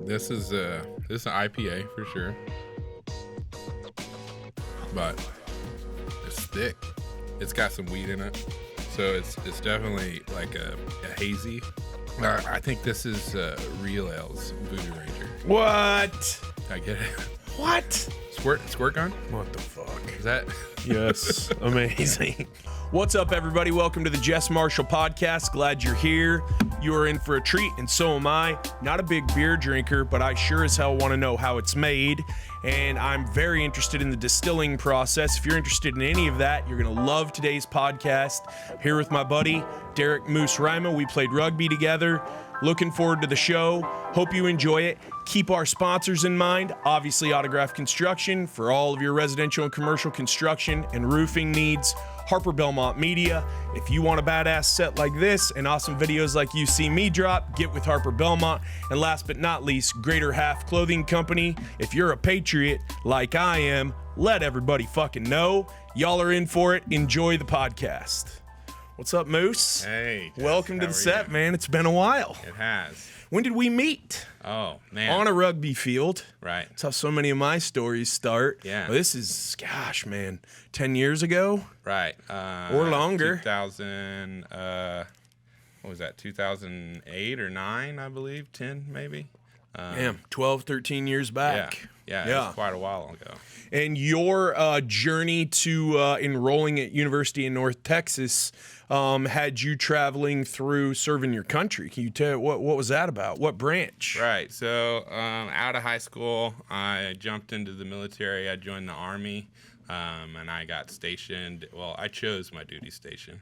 This is an IPA for sure, but it's thick. It's got some weed in it, so it's definitely like a hazy. I think this is Real Ale's Voodoo Ranger. What? I get it. What? Squirt gun? What the fuck? Is that? Yes, amazing. What's up, everybody? Welcome to the JESS MARSHALL Podcast. Glad you're here. You are in for a treat, and so am I. Not a big beer drinker, but I sure as hell want to know how it's made, and I'm very interested in the distilling process. If you're interested in any of that, you're going to love today's podcast. Here with my buddy, Derrick Rima. We played rugby together. Looking forward to the show. Hope you enjoy it. Keep our sponsors in mind. Obviously, Autograph Construction for all of your residential and commercial construction and roofing needs. Harper Belmont Media. If you want a badass set like this and awesome videos like you see me drop, get with Harper Belmont. And last but not least, Greater Half Clothing Company. If you're a patriot like I am, let everybody fucking know. Y'all are in for it. Enjoy the podcast. What's up, Moose? Hey. Welcome to the set, man. It's been a while. It has. When did we meet? Oh, man. On a rugby field. Right. That's how so many of my stories start. Yeah. Well, this is, gosh, man, 10 years ago? Right. Or longer. 2000, what was that, 2008 or 9, I believe, 10 maybe? Damn, 12, 13 years back. Yeah, it was quite a while ago. And your journey to enrolling at University in North Texas had you traveling through serving your country. Can you tell what was that about? What branch? Right. So out of high school, I jumped into the military. I joined the Army, and I got stationed. Well, I chose my duty station,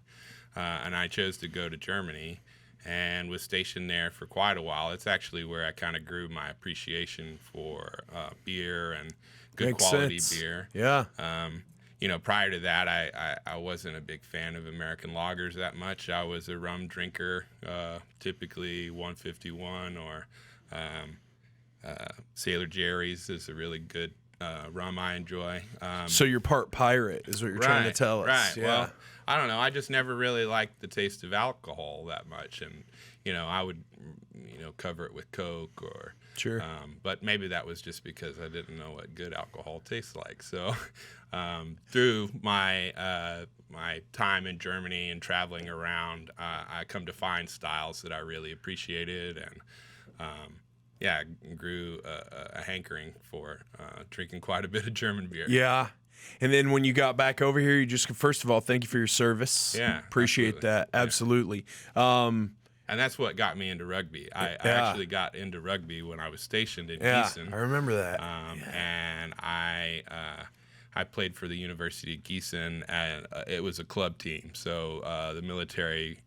and I chose to go to Germany and was stationed there for quite a while. It's actually where I kind of grew my appreciation for beer and good Makes quality sense. beer. Yeah. Prior to that, I wasn't a big fan of American lagers that much. I was a rum drinker, typically 151 or Sailor Jerry's is a really good rum I enjoy. So you're part pirate is what you're trying to tell us. Right. Yeah. Well, I don't know. I just never really liked the taste of alcohol that much. And, I would, cover it with Coke or... Sure. But maybe that was just because I didn't know what good alcohol tastes like. So through my my time in Germany and traveling around, I come to find styles that I really appreciated, and grew a hankering for drinking quite a bit of German beer. Yeah. And then when you got back over here, you just, first of all, thank you for your service. Yeah. Appreciate absolutely. that. Absolutely. And that's what got me into rugby. I actually got into rugby when I was stationed in Gießen. I remember that. And I played for the University of Gießen, and it was a club team. So the military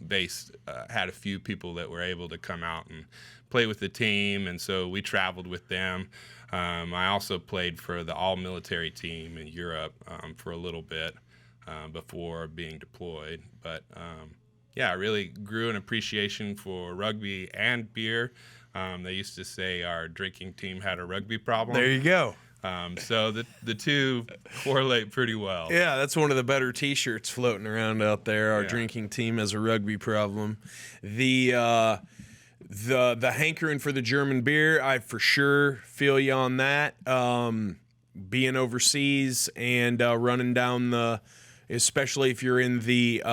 base had a few people that were able to come out and play with the team, and so we traveled with them. I also played for the all-military team in Europe for a little bit before being deployed. But I really grew an appreciation for rugby and beer. They used to say our drinking team had a rugby problem. There you go. So the two correlate pretty well. Yeah, that's one of the better T-shirts floating around out there. Our drinking team has a rugby problem. The hankering for the German beer, I for sure feel you on that. Being overseas and running down especially if you're in the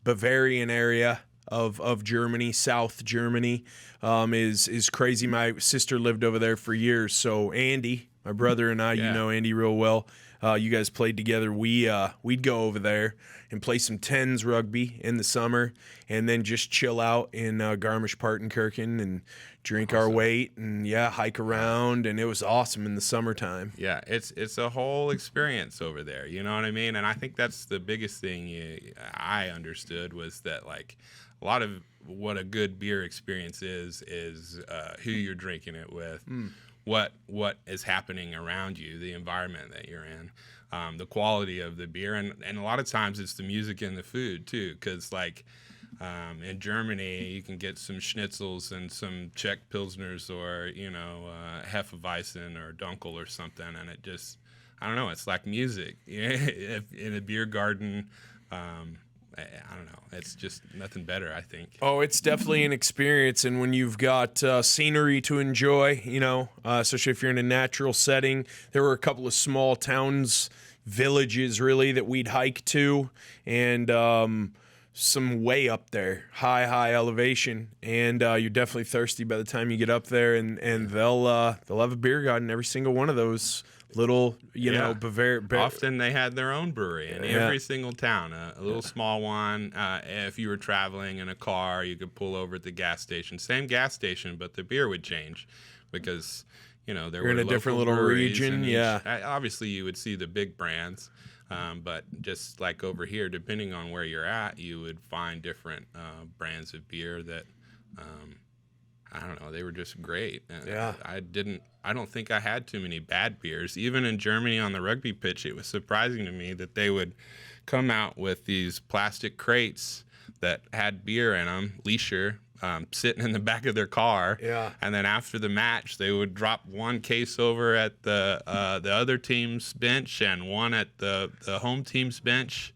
Bavarian area of Germany, South Germany, is crazy. My sister lived over there for years. So Andy, my brother and I, you know Andy real well. You guys played together. We'd go over there and play some tens rugby in the summer, and then just chill out in Garmisch-Partenkirchen and drink our weight and hike around, and it was awesome in the summertime. Yeah, it's a whole experience over there. You know what I mean? And I think that's the biggest thing I understood was that like a lot of what a good beer experience is who you're drinking it with. What is happening around you, the environment that you're in, the quality of the beer, and a lot of times it's the music and the food too, because like in Germany you can get some schnitzels and some Czech pilsners or Hefeweizen or Dunkel or something, and it just, I don't know, it's like music in a beer garden. I don't know. It's just nothing better, I think. Oh, it's definitely an experience, and when you've got scenery to enjoy, especially if you're in a natural setting. There were a couple of small towns, villages, really, that we'd hike to, and some way up there, high elevation, and you're definitely thirsty by the time you get up there, and they'll have a beer garden in every single one of those little, Often they had their own brewery in every single town, a little small one. If you were traveling in a car, you could pull over at the gas station. Same gas station, but the beer would change because, there You're were in a different little region, obviously, you would see the big brands, but just like over here, depending on where you're at, you would find different brands of beer that, I don't know, they were just great. I don't think I had too many bad beers. Even in Germany on the rugby pitch, it was surprising to me that they would come out with these plastic crates that had beer in them, Leisure, sitting in the back of their car. Yeah. And then after the match, they would drop one case over at the other team's bench and one at the home team's bench.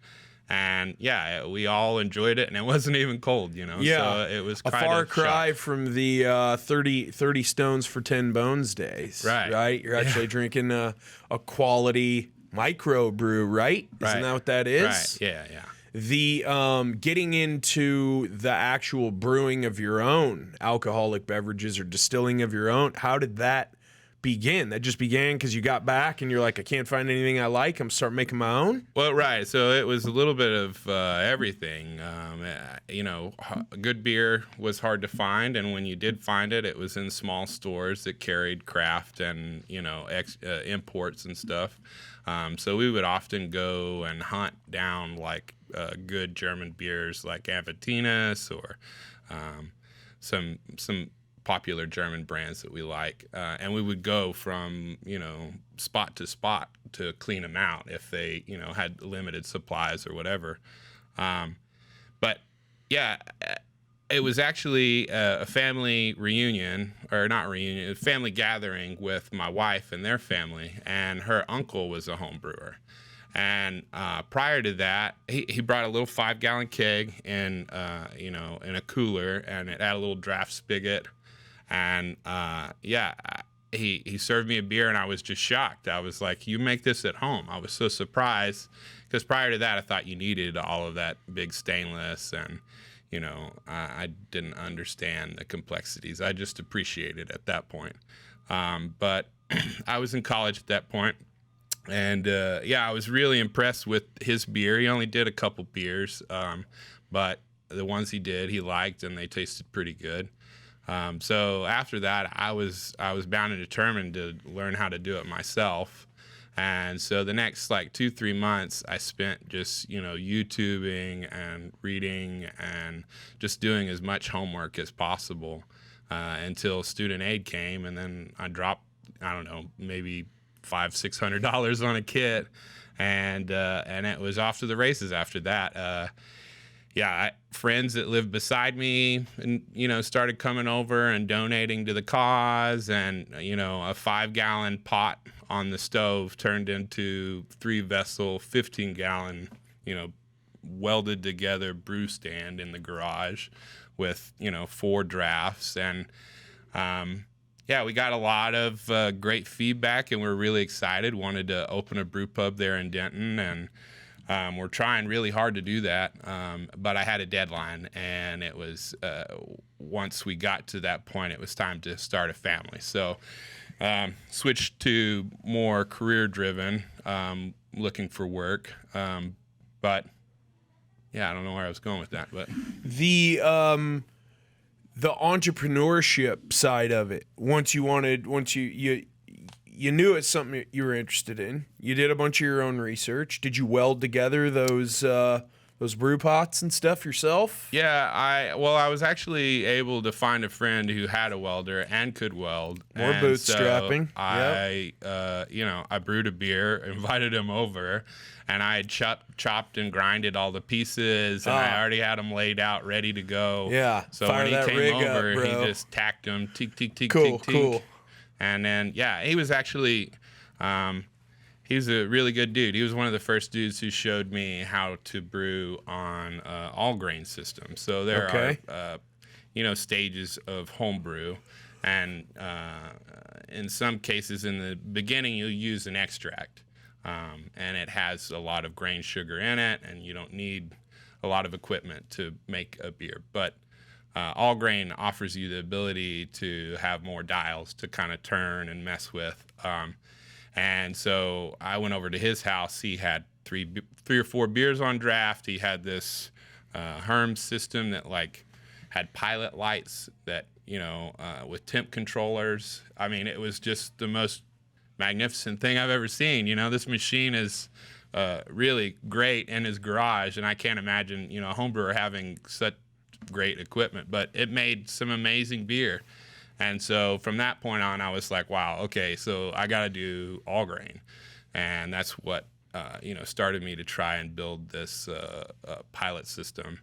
And we all enjoyed it, and it wasn't even cold, Yeah, so it was a kind far of cry shock. from the 30 stones for 10 bones days. Right. You're actually drinking a quality micro brew, right? Isn't that what that is? Right. Yeah. The getting into the actual brewing of your own alcoholic beverages or distilling of your own, how did that begin? That just began because you got back and you're like, I can't find anything I like. I'm starting making my own. Well, right. So it was a little bit of everything. Good beer was hard to find, and when you did find it, it was in small stores that carried craft and imports and stuff. So we would often go and hunt down like good German beers like Aventinus or some popular German brands that we like, and we would go from spot to spot to clean them out if they had limited supplies or whatever. But it was actually a family reunion, or not reunion, a family gathering with my wife and their family, and her uncle was a home brewer. And prior to that, he brought a little 5-gallon keg in a cooler, and it had a little draft spigot. And he served me a beer, and I was just shocked. I was like, "You make this at home?" I was so surprised because prior to that, I thought you needed all of that big stainless, and I didn't understand the complexities. I just appreciated it at that point. But I was in college at that point, and I was really impressed with his beer. He only did a couple beers, but the ones he did, he liked, and they tasted pretty good. So after that, I was bound and determined to learn how to do it myself. And so the next 2-3 months, I spent just YouTubing and reading and just doing as much homework as possible until student aid came, and then I dropped, I don't know, maybe $500-$600 on a kit, and it was off to the races after that. Friends that lived beside me and started coming over and donating to the cause, and a 5-gallon pot on the stove turned into 3-vessel 15-gallon welded together brew stand in the garage with 4 drafts. And we got a lot of great feedback, and we're really excited. Wanted to open a brew pub there in Denton, and we're trying really hard to do that, but I had a deadline, and it was once we got to that point, it was time to start a family. So switched to more career-driven, looking for work. But I don't know where I was going with that. But the entrepreneurship side of it, once you knew it's something you were interested in. You did a bunch of your own research. Did you weld together those brew pots and stuff yourself? Yeah, I was actually able to find a friend who had a welder and could weld. More bootstrapping. So I brewed a beer, invited him over, and I had chopped and grinded all the pieces, and I already had them laid out, ready to go. Yeah. So when he came over, he just tacked them, teak. Cool. And then, he was actually, He was a really good dude. He was one of the first dudes who showed me how to brew on all grain systems. So there are, stages of home brew. And in some cases, in the beginning, you'll use an extract. And it has a lot of grain sugar in it, and you don't need a lot of equipment to make a beer. But all grain offers you the ability to have more dials to kind of turn and mess with. And so I went over to his house. He had three or four beers on draft. He had this Herms system that had pilot lights that, with temp controllers. I mean, it was just the most magnificent thing I've ever seen. This machine is really great in his garage, and I can't imagine, a home brewer having such great equipment, but it made some amazing beer. And so from that point on, I was like, wow, okay, so I got to do all grain. And that's what, started me to try and build this pilot system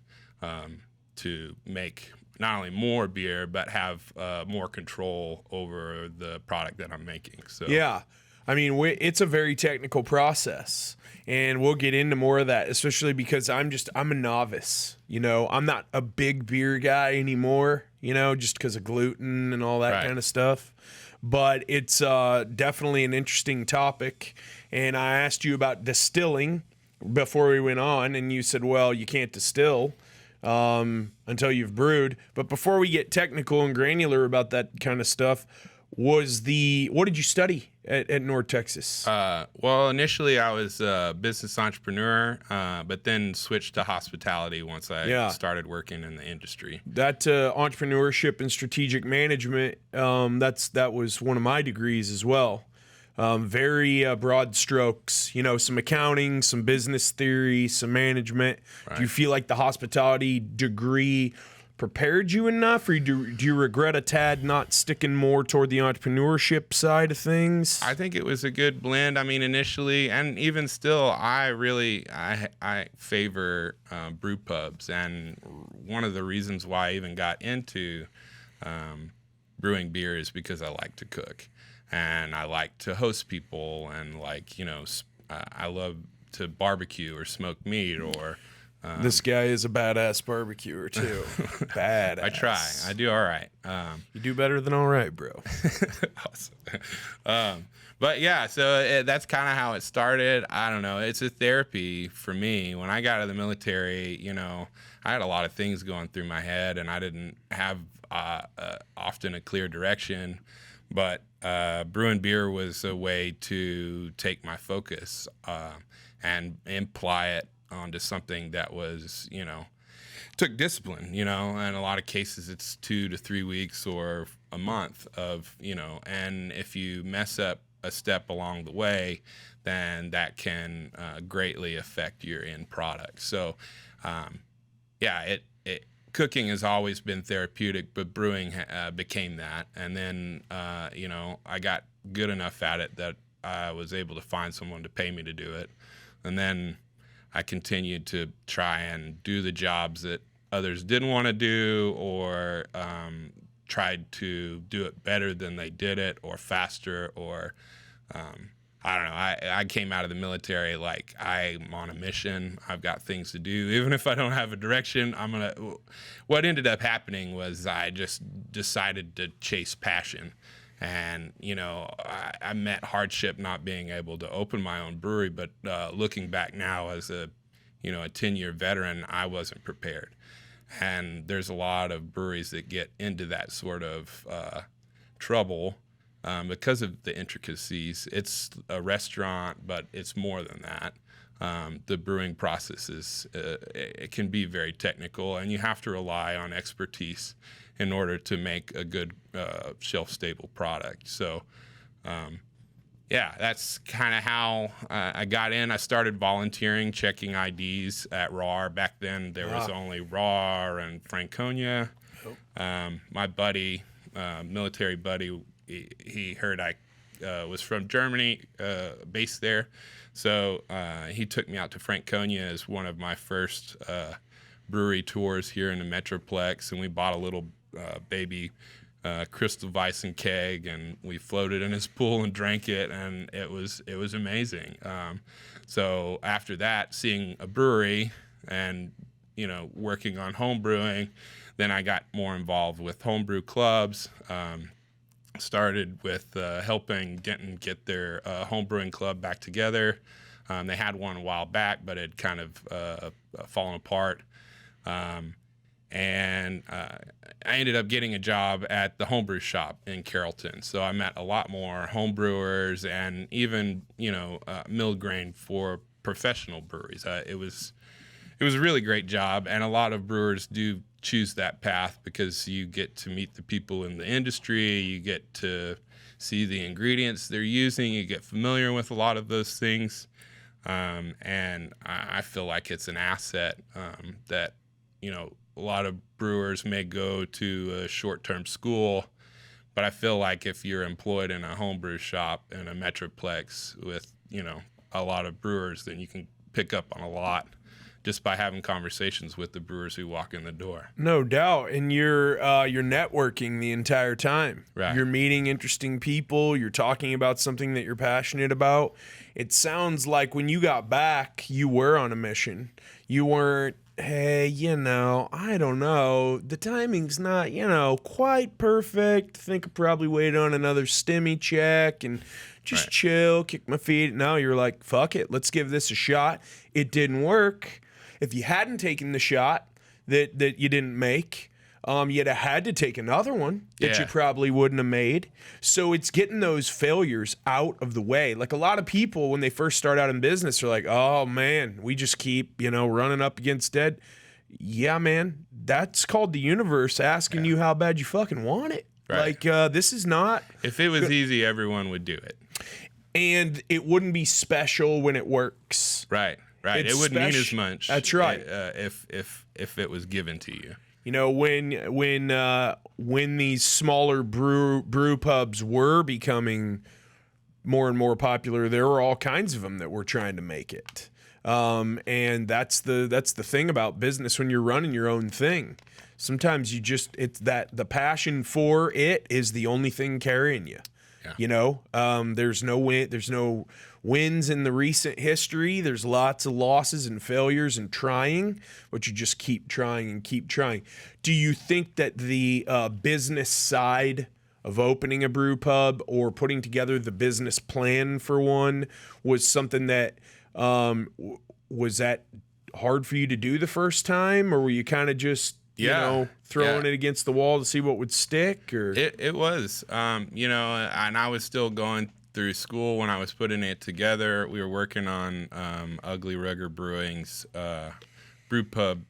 to make not only more beer, but have more control over the product that I'm making. So yeah. I mean, it's a very technical process, and we'll get into more of that, especially because I'm a novice. I'm not a big beer guy anymore, just because of gluten and all that kind of stuff. But it's definitely an interesting topic. And I asked you about distilling before we went on, and you said, well, you can't distill until you've brewed. But before we get technical and granular about that kind of stuff, what did you study at North Texas? Well, initially I was a business entrepreneur, but then switched to hospitality once I started working in the industry. That entrepreneurship and strategic management, that was one of my degrees as well. Very broad strokes, some accounting, some business theory, some management. Right. Do you feel like the hospitality degree prepared you enough, or do you regret a tad not sticking more toward the entrepreneurship side of things? I think it was a good blend. I mean, initially, and even still, I favor brew pubs, and one of the reasons why I even got into brewing beer is because I like to cook, and I like to host people, and I love to barbecue or smoke meat or. This guy is a badass barbecuer too. Badass. I try. I do all right. You do better than all right, bro. Awesome. But yeah, so that's kind of how it started. I don't know. It's a therapy for me. When I got out of the military, I had a lot of things going through my head, and I didn't have often a clear direction. But brewing beer was a way to take my focus and apply it onto something that was, took discipline, in a lot of cases it's 2 to 3 weeks or a month of, and if you mess up a step along the way, then that can greatly affect your end product. So, cooking has always been therapeutic, but brewing became that. And then, I got good enough at it that I was able to find someone to pay me to do it. And then I continued to try and do the jobs that others didn't want to do, or tried to do it better than they did it, or faster, or I don't know. I came out of the military like I'm on a mission. I've got things to do. Even if I don't have a direction, what ended up happening was I just decided to chase passion. And, I met hardship not being able to open my own brewery, but looking back now as a 10-year veteran, I wasn't prepared. And there's a lot of breweries that get into that sort of trouble because of the intricacies. It's a restaurant, but it's more than that. The brewing process it can be very technical, and you have to rely on expertise in order to make a good shelf-stable product. So, that's kind of how I got in. I started volunteering, checking IDs at RAR. Back then, there was only RAR and Franconia. My buddy, military buddy, he heard I was from Germany, based there. So he took me out to Franconia as one of my first brewery tours here in the Metroplex, and we bought a little baby Crystal Weissen keg, and we floated in his pool and drank it, and it was amazing. So after that, seeing a brewery and working on home brewing, then I got more involved with homebrew clubs. Started with helping get their homebrewing club back together. They had one a while back, but it kind of fallen apart. And I ended up getting a job at the homebrew shop in Carrollton. So I met a lot more homebrewers and even milled grain for professional breweries. It was a really great job, and a lot of brewers do choose that path because you get to meet the people in the industry, you get to see the ingredients they're using, you get familiar with a lot of those things, and I feel like it's an asset that a lot of brewers may go to a short-term school, but I feel like if you're employed in a homebrew shop in a metroplex with a lot of brewers, then you can pick up on a lot just by having conversations with the brewers who walk in the door. No doubt. And you're networking the entire time. Right. You're meeting interesting people. You're talking about something that you're passionate about. It sounds like when you got back, you were on a mission. You weren't, hey, I don't know. The timing's not, quite perfect. I think I probably wait on another stimmy check and just chill, kick my feet. No, you're like, fuck it. Let's give this a shot. It didn't work. If you hadn't taken the shot that you didn't make, you'd have had to take another one that you probably wouldn't have made. So it's getting those failures out of the way. Like a lot of people, when they first start out in business, are like, oh, man, we just keep, running up against dead. Yeah, man, that's called the universe asking you how bad you fucking want it. Right. Like, this is not... If it was easy, everyone would do it. And it wouldn't be special when it works. Right. It wouldn't mean as much. That's right. If it was given to you. When these smaller brew pubs were becoming more and more popular, there were all kinds of them that were trying to make it. And that's the thing about business when you're running your own thing. Sometimes it's that the passion for it is the only thing carrying you. Yeah. There's no wins in the recent history. There's lots of losses and failures and trying, but you just keep trying and keep trying. Do you think that the business side of opening a brew pub or putting together the business plan for one was something that was that hard for you to do the first time, or were you kind of just throwing it against the wall to see what would stick? Or it was, and I was still going through school when I was putting it together. We were working on Ugly Rugger Brewing's brew pub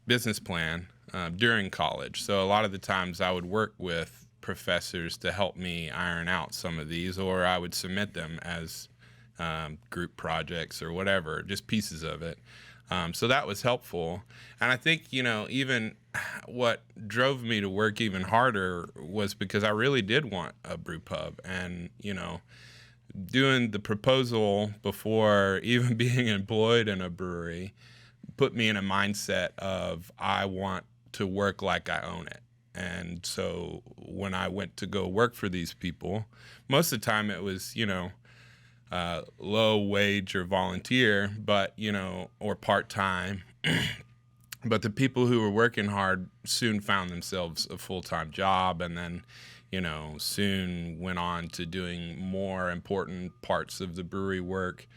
business plan during college. So a lot of the times I would work with professors to help me iron out some of these, or I would submit them as group projects or whatever, just pieces of it. So that was helpful. And I think, even what drove me to work even harder was because I really did want a brew pub. And, doing the proposal before even being employed in a brewery put me in a mindset of I want to work like I own it. And so when I went to go work for these people, most of the time it was, low wage or volunteer, but, or part-time. But the people who were working hard soon found themselves a full-time job, and then, soon went on to doing more important parts of the brewery work.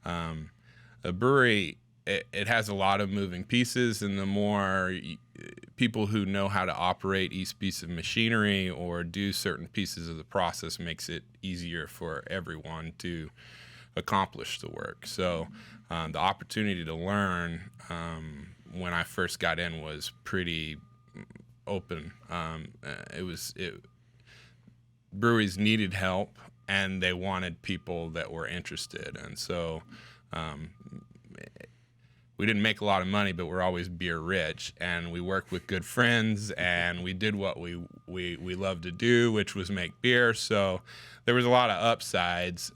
A brewery, it has a lot of moving pieces, and the more people who know how to operate each piece of machinery or do certain pieces of the process makes it easier for everyone to accomplish the work. So the opportunity to learn when I first got in was pretty open. Breweries needed help, and they wanted people that were interested. And so we didn't make a lot of money, but we're always beer rich, and we worked with good friends, and we did what we loved to do, which was make beer. So there was a lot of upsides.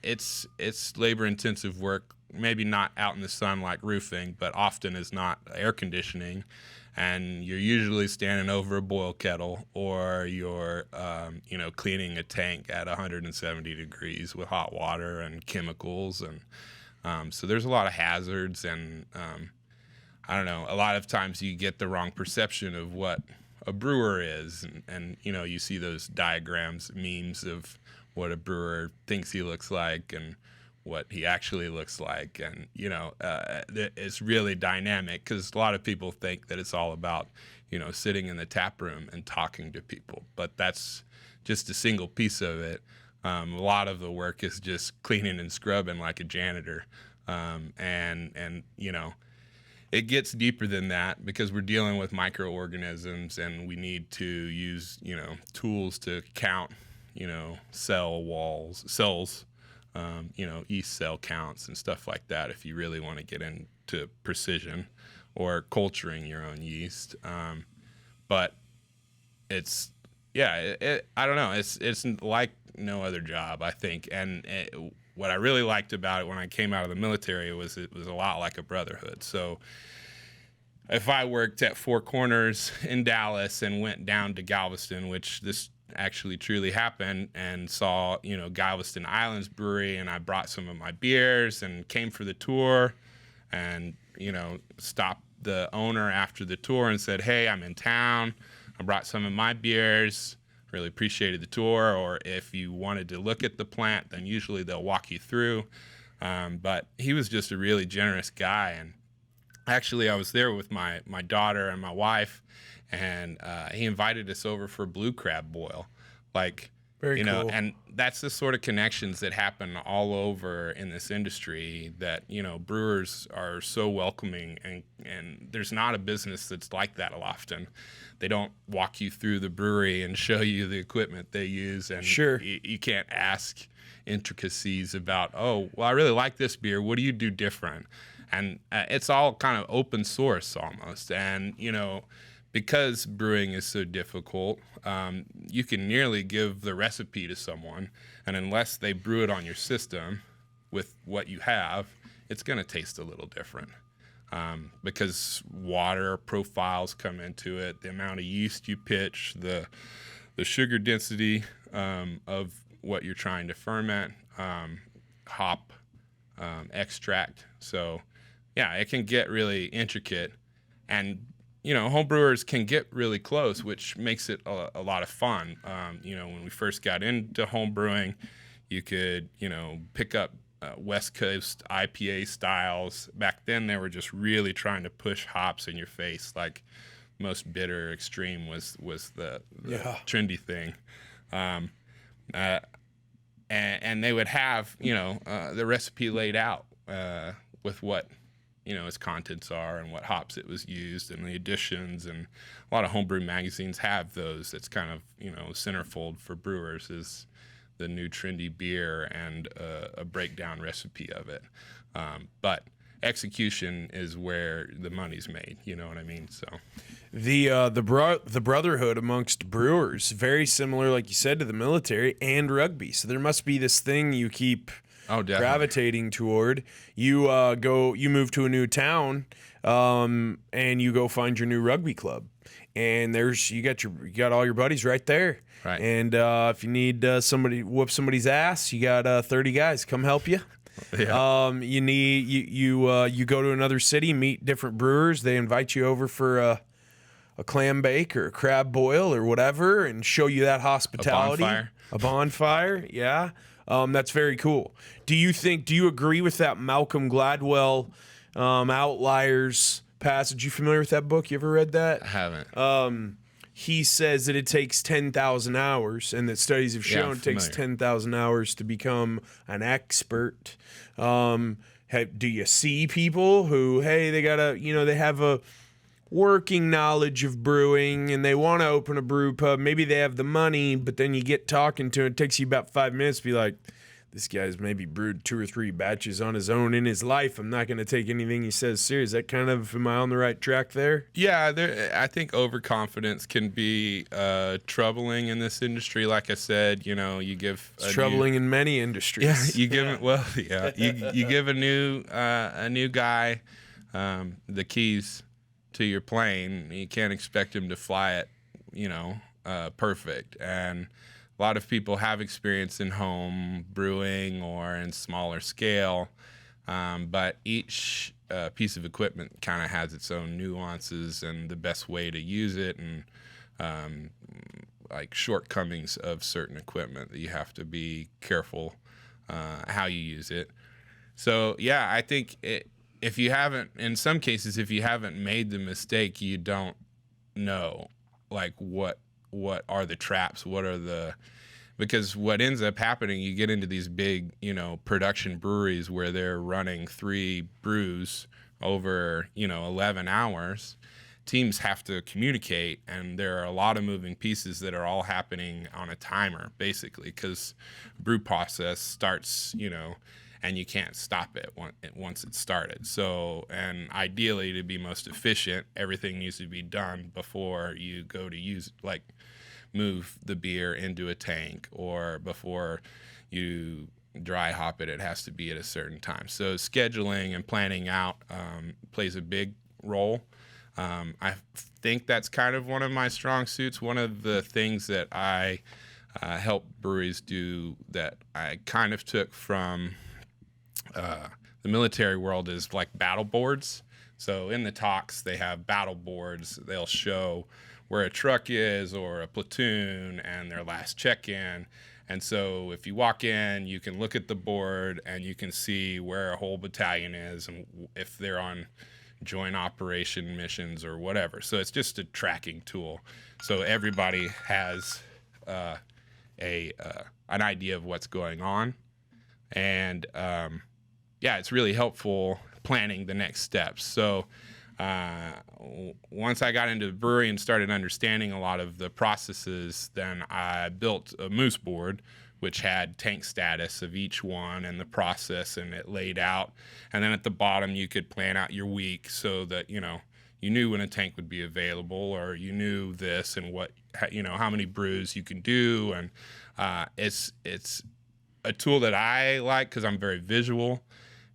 It's labor intensive work, maybe not out in the sun like roofing, but often is not air conditioning. and you're usually standing over a boil kettle, or you're cleaning a tank at 170 degrees with hot water and chemicals, and so there's a lot of hazards, and I don't know, a lot of times you get the wrong perception of what a brewer is, and you see those diagrams, memes of what a brewer thinks he looks like and what he actually looks like, and it's really dynamic, because a lot of people think that it's all about sitting in the tap room and talking to people, but that's just a single piece of it. A lot of the work is just cleaning and scrubbing like a janitor, and it gets deeper than that, because we're dealing with microorganisms, and we need to use tools to count cells, yeast cell counts and stuff like that, if you really want to get into precision or culturing your own yeast. But it's, I don't know. It's like no other job, I think. And what I really liked about it when I came out of the military was it was a lot like a brotherhood. So if I worked at Four Corners in Dallas and went down to Galveston, which this actually truly happened, and saw Galveston Islands Brewery, and I brought some of my beers and came for the tour, and stopped the owner after the tour and said, "Hey, I'm in town, I brought some of my beers, really appreciated the tour," or if you wanted to look at the plant, then usually they'll walk you through, but he was just a really generous guy. And actually I was there with my daughter and my wife, and he invited us over for blue crab boil. Very cool. And that's the sort of connections that happen all over in this industry, that brewers are so welcoming, and there's not a business that's like that often. They don't walk you through the brewery and show you the equipment they use, and sure, you can't ask intricacies about, oh, well, I really like this beer, what do you do different? And it's all kind of open source almost. And because brewing is so difficult, you can nearly give the recipe to someone, and unless they brew it on your system with what you have, it's going to taste a little different, because water profiles come into it, the amount of yeast you pitch, the sugar density of what you're trying to ferment, hop extract. So yeah, it can get really intricate, and home brewers can get really close, which makes it a lot of fun. When we first got into home brewing, you could, pick up West Coast IPA styles. Back then, they were just really trying to push hops in your face. Like Most Bitter Extreme was the trendy thing. And they would have, the recipe laid out with what its contents are and what hops it was used and the additions, and a lot of homebrew magazines have those. That's kind of centerfold for brewers, is the new trendy beer and a breakdown recipe of it. But execution is where the money's made. You know what I mean? So the brotherhood amongst brewers, very similar, like you said, to the military and rugby. So there must be this thing you keep gravitating toward. You move to a new town, and you go find your new rugby club, and you got all your buddies right there. Right. And if you need somebody whoop somebody's ass, you got 30 guys come help you. Yeah. You go to another city, meet different brewers. They invite you over for a clam bake or a crab boil or whatever, and show you that hospitality. A bonfire. Yeah. That's very cool. Do you agree with that Malcolm Gladwell Outliers passage? You familiar with that book? You ever read that? I haven't. He says that it takes 10,000 hours, and that studies have shown it takes 10,000 hours to become an expert. Do you see people who, hey, they they have a working knowledge of brewing and they want to open a brew pub? Maybe they have the money, but then you get talking to it. It takes you about 5 minutes to be like, this guy's maybe brewed 2 or 3 batches on his own in his life. I'm not going to take anything he says serious. That kind of, am I on the right track there? Yeah, I think overconfidence can be troubling in this industry. Like I said, you give it's troubling in many industries. Yeah, you give it. Well, yeah, you give a new guy the keys to your plane. You can't expect them to fly it, perfect. And a lot of people have experience in home brewing or in smaller scale, but each piece of equipment kind of has its own nuances and the best way to use it, and like shortcomings of certain equipment that you have to be careful how you use it. So yeah, I think if you haven't, in some cases, if you haven't made the mistake, you don't know like what are the traps, because what ends up happening, you get into these big, production breweries where they're running 3 brews over, 11 hours. Teams have to communicate, and there are a lot of moving pieces that are all happening on a timer, basically, because brew process starts, and you can't stop it once it's started. So, and ideally, to be most efficient, everything needs to be done before you go to use, like, move the beer into a tank, or before you dry hop it. It has to be at a certain time. So scheduling and planning out plays a big role. I think that's kind of one of my strong suits. One of the things that I help breweries do that I kind of took from the military world is like battle boards. So in the talks, they have battle boards. They'll show where a truck is or a platoon and their last check-in. And so if you walk in, you can look at the board and you can see where a whole battalion is and if they're on joint operation missions or whatever. So it's just a tracking tool. So everybody has an idea of what's going on. And it's really helpful planning the next steps. So once I got into brewery and started understanding a lot of the processes, then I built a moose board, which had tank status of each one and the process, and it laid out. And then at the bottom, you could plan out your week so that, you knew when a tank would be available, or you knew this and what, how many brews you can do. And it's a tool that I like because I'm very visual.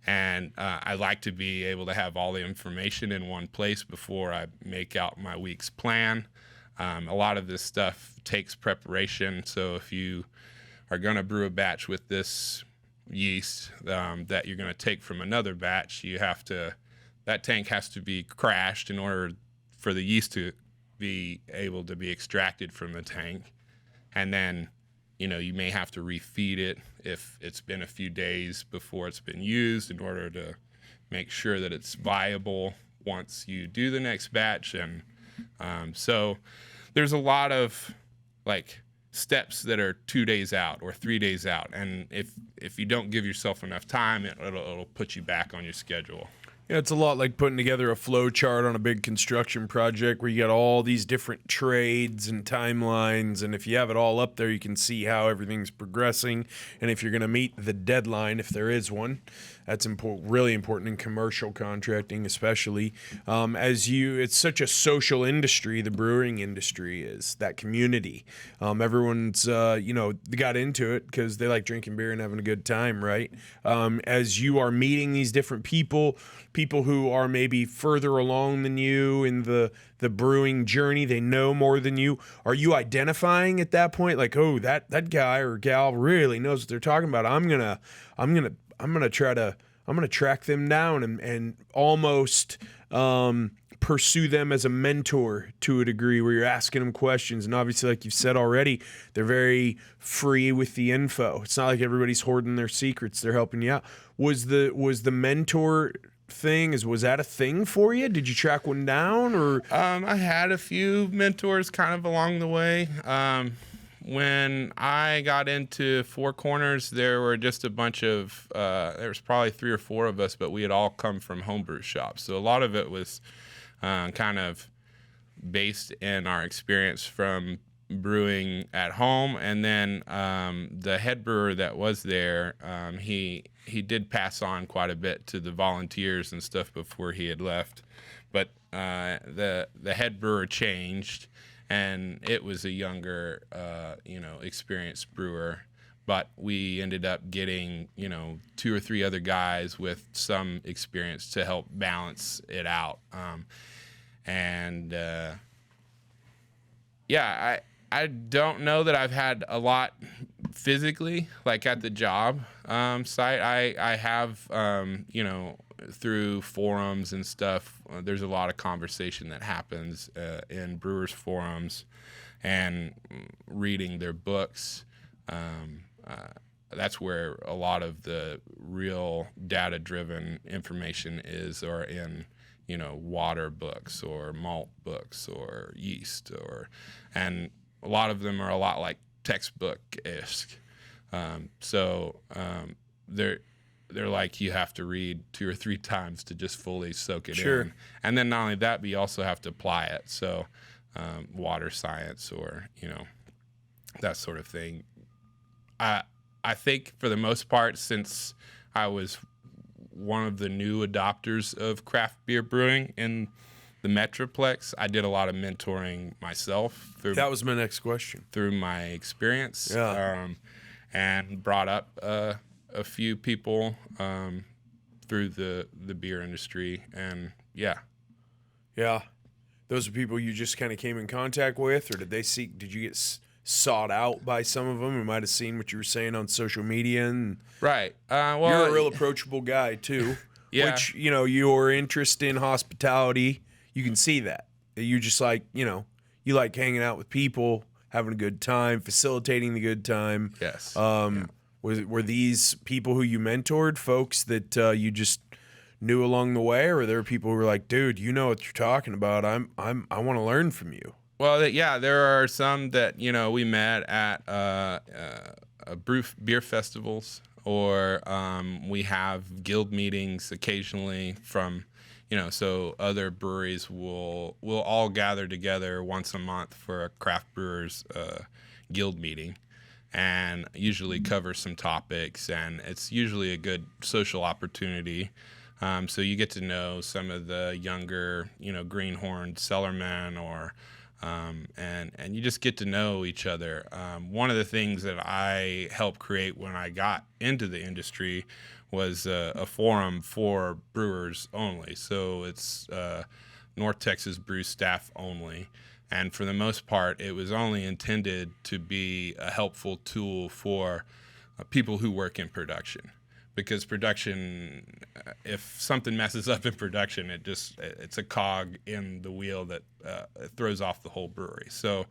And I like to be able to have all the information in one place before I make out my week's plan. A lot of this stuff takes preparation. So if you are going to brew a batch with this yeast that you're going to take from another batch, that tank has to be crashed in order for the yeast to be able to be extracted from the tank. And then you may have to refeed it if it's been a few days before it's been used in order to make sure that it's viable once you do the next batch. And so there's a lot of steps that are 2 days out or 3 days out. And if you don't give yourself enough time, it'll put you back on your schedule. Yeah, it's a lot like putting together a flow chart on a big construction project where you got all these different trades and timelines, and if you have it all up there, you can see how everything's progressing, and if you're going to meet the deadline, if there is one. That's really important in commercial contracting, especially. It's such a social industry, the brewing industry is, that community. Everyone's, got into it because they like drinking beer and having a good time, right? As you are meeting these different people who are maybe further along than you in the brewing journey, they know more than you. Are you identifying at that point, like, oh, that guy or gal really knows what they're talking about? I'm gonna track them down and almost pursue them as a mentor to a degree, where you're asking them questions. And obviously, like you've said already, they're very free with the info. It's not like everybody's hoarding their secrets. They're helping you out. Was the mentor thing, was that a thing for you? Did you track one down, or? I had a few mentors kind of along the way. When I got into Four Corners, there were just a bunch of, there was probably 3 or 4 of us, but we had all come from homebrew shops. So a lot of it was kind of based in our experience from brewing at home. And then the head brewer that was there, he did pass on quite a bit to the volunteers and stuff before he had left. But the head brewer changed, and it was a younger, experienced brewer. But we ended up getting, 2 or 3 other guys with some experience to help balance it out. And yeah, I don't know that I've had a lot physically, like at the job site. I have, you know, through forums and stuff, there's a lot of conversation that happens in brewers forums and reading their books. That's where a lot of the real data-driven information is, or in, you know, water books or malt books or yeast, and a lot of them are a lot like textbook-esque. They're like, you have to read 2 or 3 times to just fully soak it in. And then not only that, but you also have to apply it. So water science, or, you know, that sort of thing. I think for the most part, since I was one of the new adopters of craft beer brewing in the Metroplex, I did a lot of mentoring myself. That was my next question. Through my experience. Yeah. And brought up a few people through the beer industry. And yeah. Yeah. Those are people you just kind of came in contact with, or did you get sought out by some of them who might have seen what you were saying on social media? And right. Well, you're a real approachable guy too. Yeah. Which, you know, your interest in hospitality, you can see that. You just like, you know, you like hanging out with people, having a good time, facilitating the good time. Yes. Were these people who you mentored folks that you just knew along the way, or were there people who were like, dude, you know what you're talking about? I want to learn from you? Well, yeah, there are some that, you know, we met at beer festivals, or we have guild meetings occasionally from, you know, so other breweries will all gather together once a month for a craft brewers guild meeting, and usually cover some topics, and it's usually a good social opportunity. So you get to know some of the younger, you know, greenhorn cellarmen, or and you just get to know each other. One of the things that I helped create when I got into the industry was a forum for brewers only. So it's North Texas brew staff only. And for the most part, it was only intended to be a helpful tool for people who work in production. Because production, if something messes up in production, it's a cog in the wheel that throws off the whole brewery. So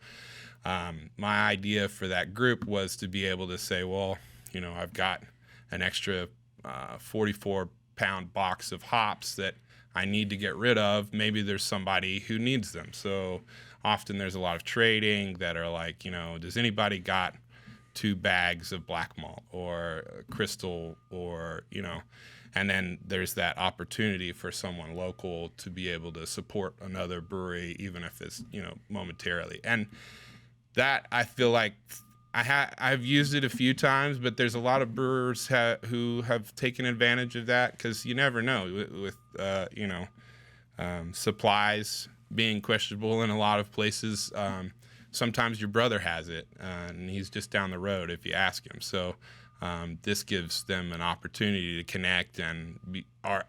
my idea for that group was to be able to say, well, you know, I've got an extra 44-pound box of hops that I need to get rid of. Maybe there's somebody who needs them. So often there's a lot of trading that are like, you know, does anybody got 2 bags of black malt or crystal, or, you know, and then there's that opportunity for someone local to be able to support another brewery, even if it's, you know, momentarily. And that, I feel like I've used it a few times, but there's a lot of brewers who have taken advantage of that, because you never know with you know, supplies being questionable in a lot of places. Sometimes your brother has it, and he's just down the road if you ask him. So this gives them an opportunity to connect. And my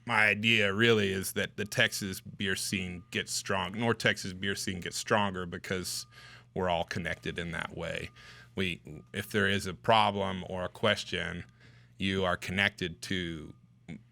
idea really is that the Texas beer scene gets strong. North Texas beer scene gets stronger because we're all connected in that way. If there is a problem or a question, you are connected to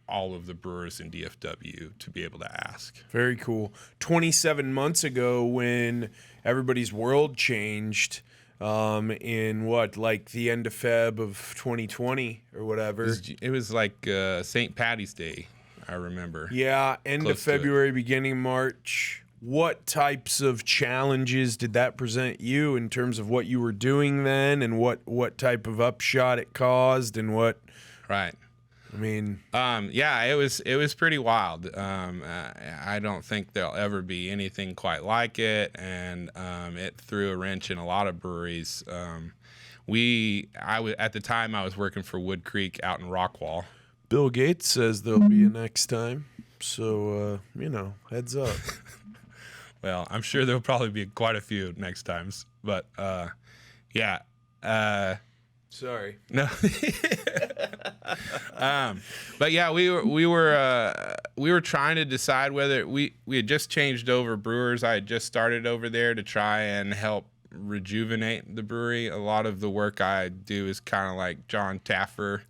all of the brewers in DFW to be able to ask. Very cool. 27 months ago, when everybody's world changed, in what, like the end of Feb of 2020 or whatever. It was like St. Patty's Day, I remember. Yeah, end of February, beginning of March. What types of challenges did that present you in terms of what you were doing then, and what type of upshot it caused, and what? Right. I mean, yeah, it was pretty wild. I don't think there'll ever be anything quite like it, and it threw a wrench in a lot of breweries. At the time I was working for Wood Creek out in Rockwall. Bill Gates says there'll be a next time, so you know, heads up. Well, I'm sure there'll probably be quite a few next times, but yeah. Sorry. No. But yeah, we were trying to decide whether we had just changed over brewers. I had just started over there to try and help rejuvenate the brewery. A lot of the work I do is kind of like John Taffer,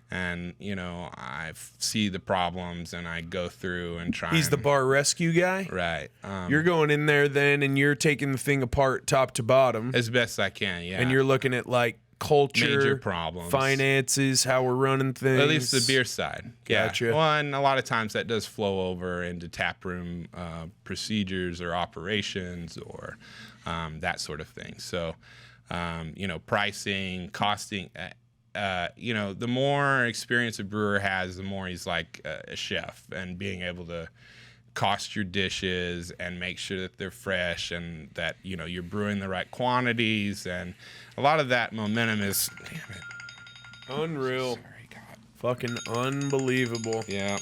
and I see the problems and I go through and try. He's the bar rescue guy, right? You're going in there then, and you're taking the thing apart top to bottom as best I can. Yeah, and you're looking at like culture, major problems, finances, how we're running things. At least the beer side. Gotcha. Yeah. Well, and a lot of times that does flow over into taproom procedures or operations or that sort of thing. So, pricing, costing. The more experience a brewer has, the more he's like a chef, and being able to cost your dishes and make sure that they're fresh and that you're brewing the right quantities, and a lot of that momentum is unreal. Sorry, God. Fucking unbelievable. Yeah,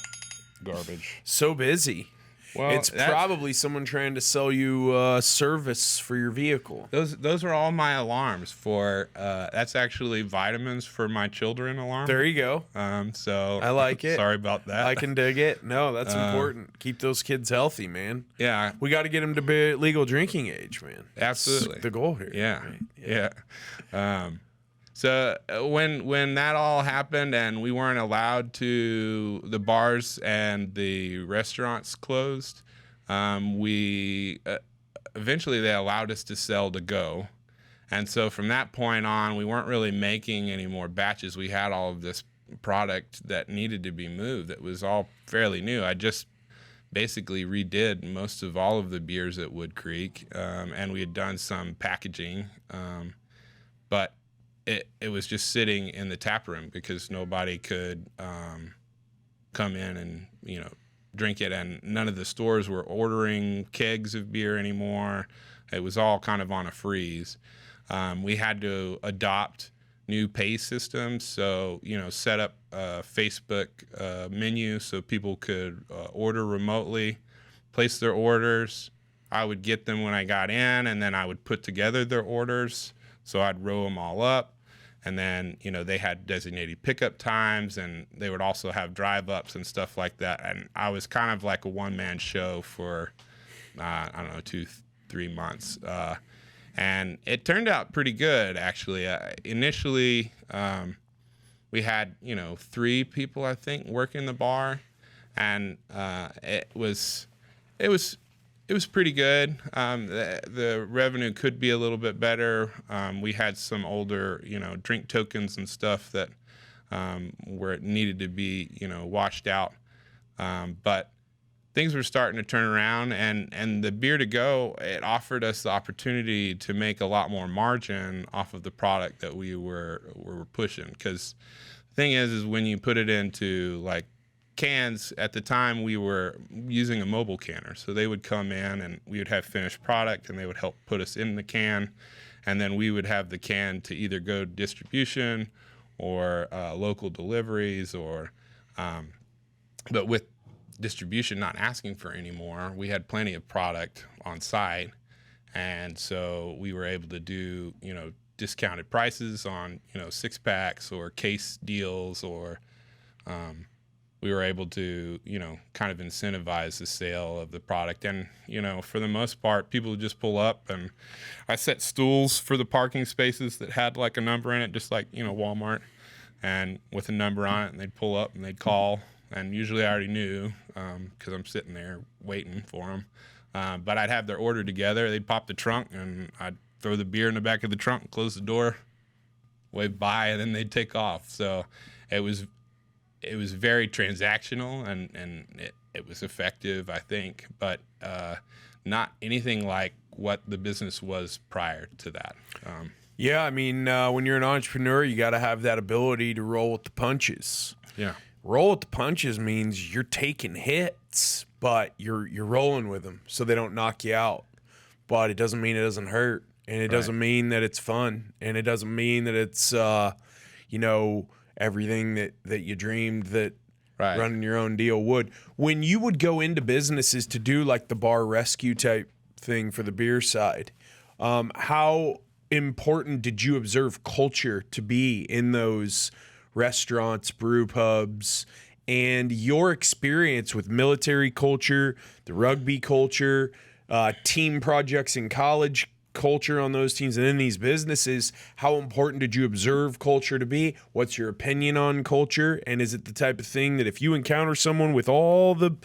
garbage. So busy. Well, it's probably someone trying to sell you service for your vehicle. Those are all my alarms for. That's actually vitamins for my children alarm. There you go. So I like it. Sorry about that. I can dig it. No, that's important. Keep those kids healthy, man. Yeah, we got to get them to be legal drinking age, man. Absolutely, that's the goal here. Yeah, right? yeah. So when that all happened and we weren't allowed to, the bars and the restaurants closed, we eventually they allowed us to sell to go. And so from that point on, we weren't really making any more batches. We had all of this product that needed to be moved. That was all fairly new. I just basically redid most of all of the beers at Wood Creek, and we had done some packaging, but it was just sitting in the tap room because nobody could come in and drink it, and none of the stores were ordering kegs of beer anymore. It was all kind of on a freeze. We had to adopt new pay systems, so set up a Facebook menu so people could order remotely, place their orders. I would get them when I got in, and then I would put together their orders. So I'd row them all up. And then, they had designated pickup times, and they would also have drive-ups and stuff like that. And I was kind of like a one-man show for, 2-3 months. And it turned out pretty good, actually. Initially, we had, 3 people, I think, working the bar. And it was pretty good. The revenue could be a little bit better. We had some older, drink tokens and stuff that where it needed to be, washed out. But things were starting to turn around, and the beer to go, it offered us the opportunity to make a lot more margin off of the product that we were pushing. Because the thing is when you put it into like cans, at the time we were using a mobile canner, so they would come in and we would have finished product and they would help put us in the can, and then we would have the can to either go distribution or local deliveries, or but with distribution not asking for any more, we had plenty of product on site, and so we were able to do discounted prices on 6-packs or case deals, or we were able to, kind of incentivize the sale of the product. And, for the most part, people would just pull up, and I set stools for the parking spaces that had like a number in it, just like, Walmart, and with a number on it, and they'd pull up and they'd call. And usually I already knew because I'm sitting there waiting for them. But I'd have their order together. They'd pop the trunk, and I'd throw the beer in the back of the trunk, close the door, wave bye, and then they'd take off. So it was very transactional, and it was effective, I think, but not anything like what the business was prior to that. Yeah, I mean, when you're an entrepreneur, you got to have that ability to roll with the punches. Yeah. Roll with the punches means you're taking hits, but you're rolling with them so they don't knock you out. But it doesn't mean it doesn't hurt, and it doesn't mean that it's fun, and it doesn't mean that it's everything that you dreamed that running your own deal would. When you would go into businesses to do like the bar rescue type thing for the beer side, how important did you observe culture to be in those restaurants, brew pubs, and your experience with military culture, the rugby culture, team projects in college culture on those teams, and in these businesses? How important did you observe culture to be? What's your opinion on culture? And is it the type of thing that if you encounter someone with all the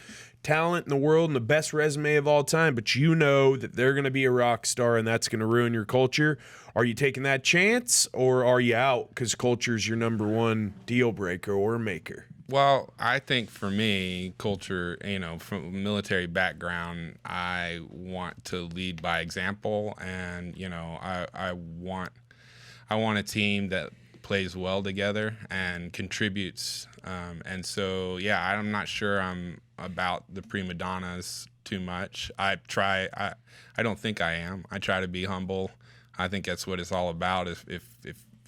talent in the world and the best resume of all time, but you know that they're going to be a rock star and that's going to ruin your culture, are you taking that chance, or are you out because culture is your number one deal breaker or maker? Well, I think for me, culture, from a military background, I want to lead by example, and I want a team that plays well together and contributes. And so, I'm not sure I'm about the prima donnas too much. I don't think I am. I try to be humble. I think that's what it's all about. If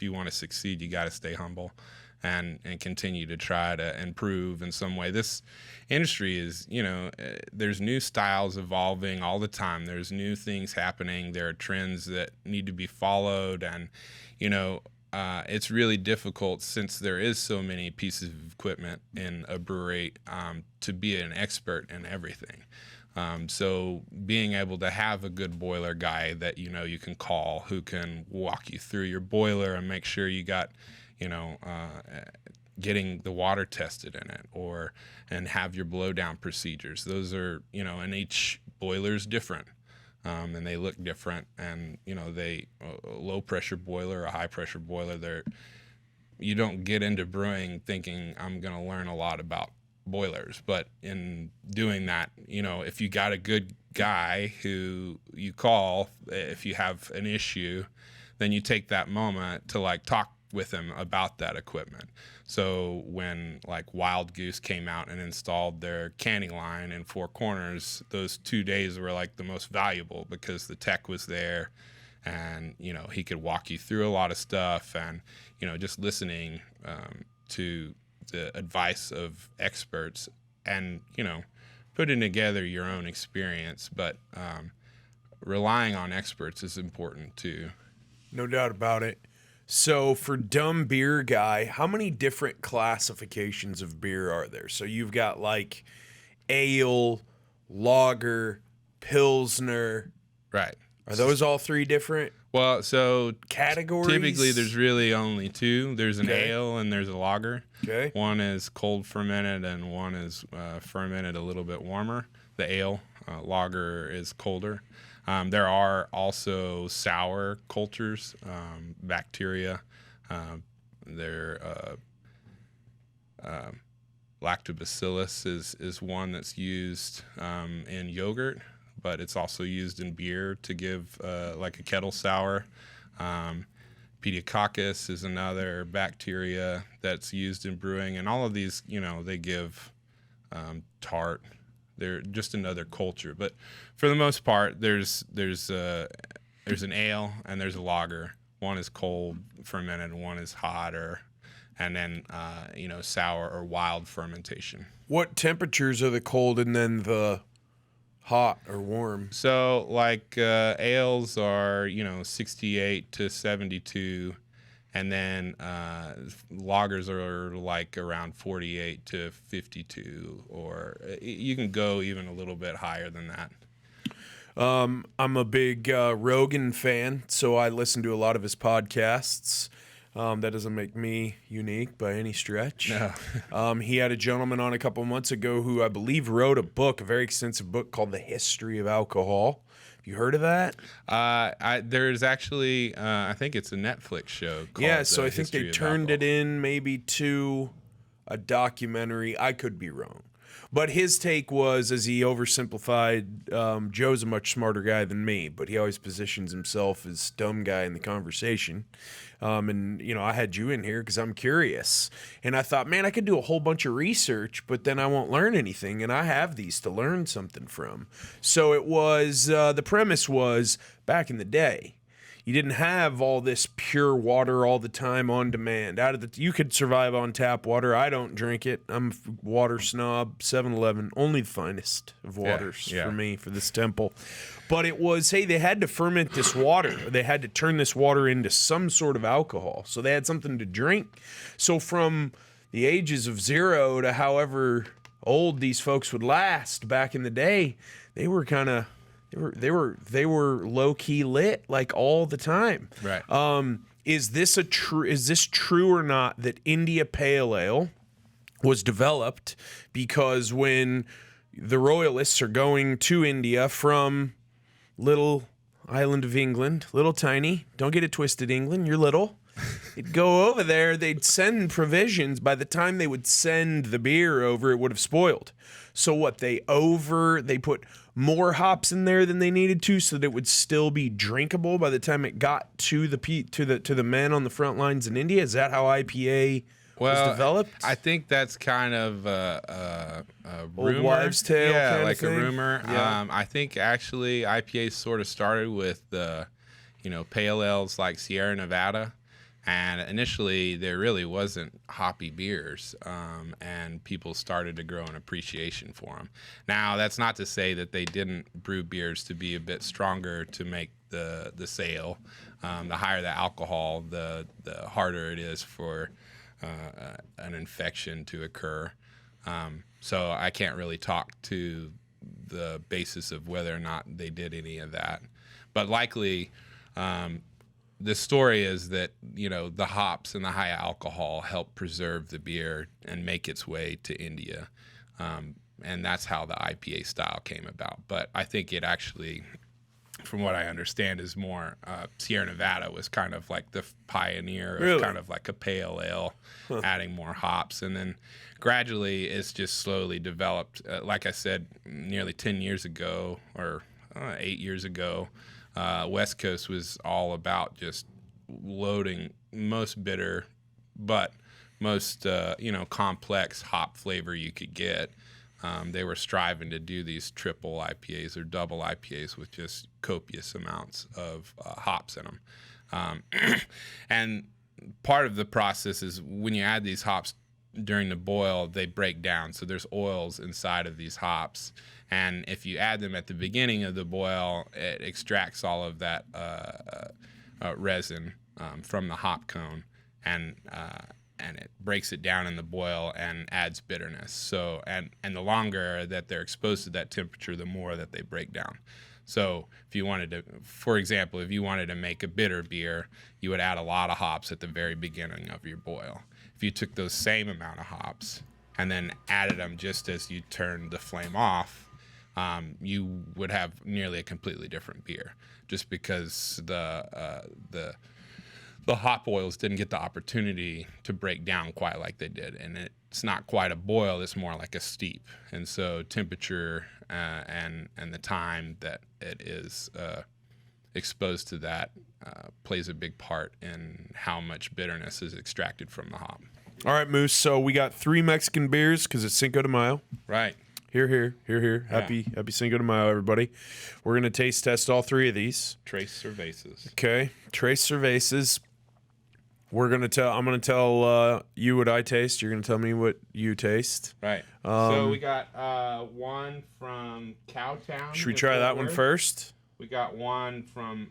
you want to succeed, you got to stay humble and continue to try to improve in some way. This industry is, there's new styles evolving all the time. There's new things happening. There are trends that need to be followed, and it's really difficult, since there is so many pieces of equipment in a brewery, to be an expert in everything. So being able to have a good boiler guy that you can call, who can walk you through your boiler and make sure you got, getting the water tested in it, and have your blowdown procedures. Those are, and each boiler is different. And they look different, and a low pressure boiler, a high pressure boiler, you don't get into brewing thinking I'm going to learn a lot about boilers, but in doing that, if you got a good guy who you call if you have an issue, then you take that moment to talk with him about that equipment. So when Wild Goose came out and installed their canning line in Four Corners, those 2 days were the most valuable, because the tech was there, and he could walk you through a lot of stuff, and just listening to the advice of experts, and putting together your own experience, but relying on experts is important too. No doubt about it. So for dumb beer guy, how many different classifications of beer are there? So you've got ale, lager, pilsner. Right. Are those all three different? Well, so categories? Typically there's really only two. There's an ale and there's a lager. Okay. One is cold fermented and one is fermented a little bit warmer. The ale, lager is colder. There are also sour cultures, bacteria. Lactobacillus is one that's used in yogurt, but it's also used in beer to give a kettle sour. Pediococcus is another bacteria that's used in brewing, and all of these, they give tart. They're just another culture, but for the most part, there's an ale and there's a lager. One is cold fermented, one is hotter, and then sour or wild fermentation. What temperatures are the cold and then the hot or warm? So ales are 68 to 72. And then lagers are around 48 to 52, or you can go even a little bit higher than that. I'm a big Rogan fan, so I listen to a lot of his podcasts. That doesn't make me unique by any stretch. No. He had a gentleman on a couple months ago who I believe wrote a very extensive book called The History of Alcohol. You heard of that? There's actually, I think it's a Netflix show called I think they turned it in maybe to a documentary. I could be wrong. But his take was, as he oversimplified, Joe's a much smarter guy than me, but he always positions himself as dumb guy in the conversation. And I had you in here because I'm curious. And I thought, man, I could do a whole bunch of research, but then I won't learn anything. And I have these to learn something from. So it was, the premise was, back in the day, you didn't have all this pure water all the time on demand. You could survive on tap water. I don't drink it. I'm a water snob. 7-Eleven, only the finest of waters for me, for this temple. But it was, hey, they had to ferment this water. They had to turn this water into some sort of alcohol. So they had something to drink. So from the ages of 0 to however old these folks would last back in the day, they were kind of they were low key lit like all the time. Right. Is this true or not that India Pale Ale was developed because when the royalists are going to India from little island of England, little tiny, don't get it twisted, England, you're little. They'd go over there, they'd send provisions. By the time they would send the beer over, it would have spoiled. So what, they put more hops in there than they needed to so that it would still be drinkable by the time it got to the men on the front lines in India? Is that how IPA was developed? I think that's kind of a rumor. Old wives' tale kind like of thing? a rumor. Yeah. I think actually IPA sort of started with the, pale ales like Sierra Nevada. And initially, there really wasn't hoppy beers, and people started to grow an appreciation for them. Now, that's not to say that they didn't brew beers to be a bit stronger to make the sale. The higher the alcohol, the harder it is for an infection to occur. So I can't really talk to the basis of whether or not they did any of that. But likely... the story is that, the hops and the high alcohol help preserve the beer and make its way to India. And that's how the IPA style came about. But I think it actually, from what I understand, is more Sierra Nevada was kind of like the pioneer of kind of like a pale ale, adding more hops. And then gradually it's just slowly developed. Like I said, nearly 10 years ago or 8 years ago, West Coast was all about just loading most bitter, but most complex hop flavor you could get. They were striving to do these triple IPAs or double IPAs with just copious amounts of hops in them. And part of the process is when you add these hops during the boil, they break down. So there's oils inside of these hops. And if you add them at the beginning of the boil, it extracts all of that resin from the hop cone, and it breaks it down in the boil and adds bitterness. So and the longer that they're exposed to that temperature, the more that they break down. So if you wanted to, for example, if you wanted to make a bitter beer, you would add a lot of hops at the very beginning of your boil. If you took those same amount of hops and then added them just as you turned the flame off, you would have nearly a completely different beer, just because the hop oils didn't get the opportunity to break down quite like they did, and it's not quite a boil; it's more like a steep. And so temperature and the time that it is exposed to that plays a big part in how much bitterness is extracted from the hop. All right, Moose. So we got 3 Mexican beers because it's Cinco de Mayo. Right. Here. Yeah. Happy Cinco de Mayo, everybody. We're going to taste test all 3 of these. Tres cervezas. Okay. Tres cervezas. I'm going to tell you what I taste. You're going to tell me what you taste. Right. So we got one from Cowtown. Should we try that one first? We got one from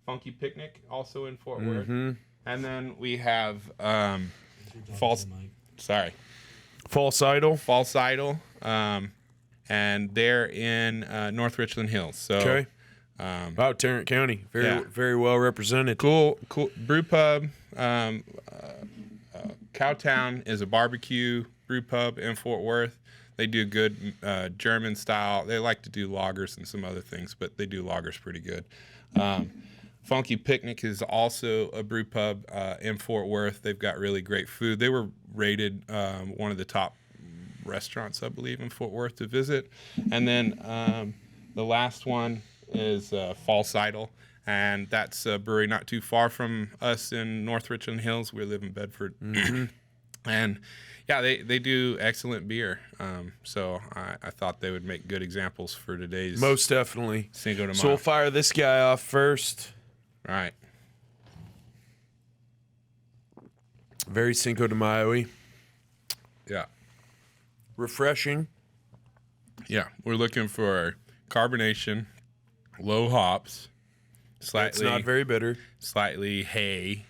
Funky Picnic, also in Fort Worth. And then we have False Idol. And they're in North Richland Hills. So, okay. Wow, Tarrant County, very well represented. Cool. Brew pub. Cowtown is a barbecue brew pub in Fort Worth. They do good German style. They like to do lagers and some other things, but they do lagers pretty good. Funky Picnic is also a brew pub in Fort Worth. They've got really great food. They were rated one of the top restaurants, I believe, in Fort Worth to visit. And then the last one is False Idol, and that's a brewery not too far from us in North Richland Hills. We live in Bedford. And yeah, they do excellent beer. So I thought they would make good examples for today's most definitely Cinco de Mayo. So we'll fire this guy off first. Right. Very Cinco de Mayo-y. Yeah. Refreshing. Yeah. We're looking for carbonation, low hops, It's slightly not very bitter. slightly hay,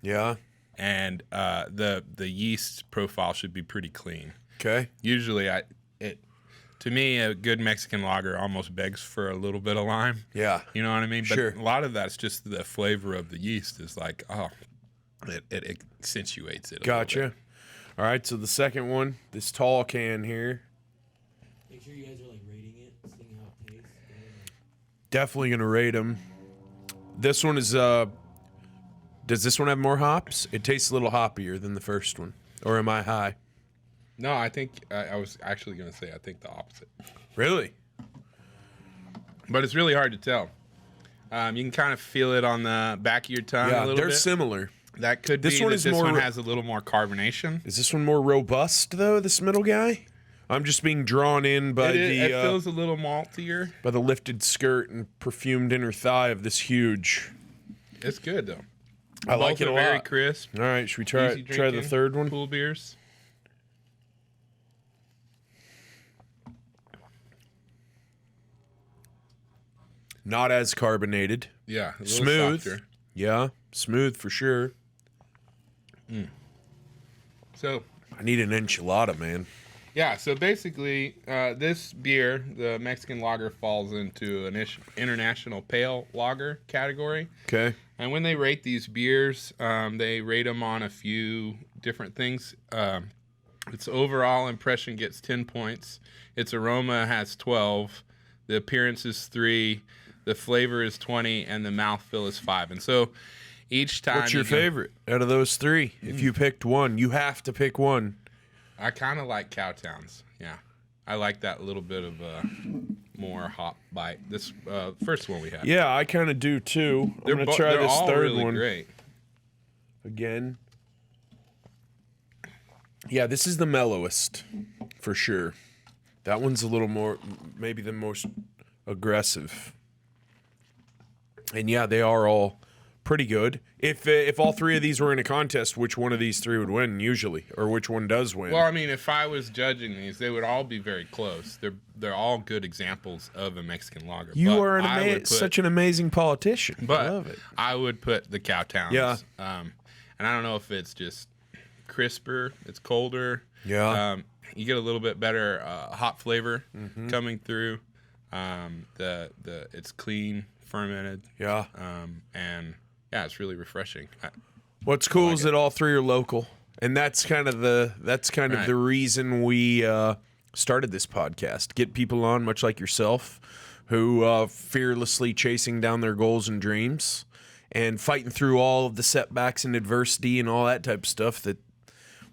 Yeah. and the yeast profile should be pretty clean. Okay. Usually, to me, a good Mexican lager almost begs for a little bit of lime. Yeah. You know what I mean? But Sure. a lot of that's just the flavor of the yeast is like, it accentuates it. A Gotcha. little bit. All right, so the second one, this tall can here. Make sure you guys are like rating it, seeing how it tastes. Definitely going to rate them. This one is, does this one have more hops? It tastes a little hoppier than the first one. Or am I high? No, I think I was actually going to say I think the opposite. Really? But it's really hard to tell. You can kind of feel it on the back of your tongue a Yeah, little they're bit. similar. That could This be one that is this more- one has a little more carbonation. Is this one more robust, though, this middle guy? I'm just being drawn in by It the feels a little maltier. by the lifted skirt and perfumed inner thigh of this huge. It's good though. I like Both it a are very lot. crisp. All right, should we try Easy try the drinking, third one? Pool beers. Not as carbonated. Yeah, a little Smooth. softer. Yeah, smooth for sure. So I need an enchilada, man. yeah, so basically, this beer, the Mexican lager, falls into an international pale lager category. Okay. And when they rate these beers, they rate them on a few different things. Its overall impression gets 10 points. Its aroma has 12. The appearance is 3. The flavor is 20, and the mouthfeel is 5. And so each time, What's your favorite out of those three? If you picked one, you have to pick one. I kind of like Cowtowns. Yeah, I like that little bit of more hop bite. This first one we had. Yeah, I kind of do too. I'm gonna try they're this all third really one great. again. Yeah, this is the mellowest for sure. That one's a little more, maybe the most aggressive. And yeah, they are all pretty good. If all three of these were in a contest, which one of these three would win usually, or which one does win? Well, I mean, if I was judging these, they would all be very close. They're all good examples of a Mexican lager. You But are I would put- such an amazing politician. But I love it. I would put the Cowtowns. Yeah. And I don't know if it's just crisper, it's colder. Yeah. You get a little bit better hop flavor Mm-hmm. coming through. It's clean, fermented. Yeah. And yeah, it's really refreshing. What's cool is that all three are local, and that's kind of the Right. reason we started this podcast. Get people on, much like yourself, who fearlessly chasing down their goals and dreams, and fighting through all of the setbacks and adversity and all that type of stuff that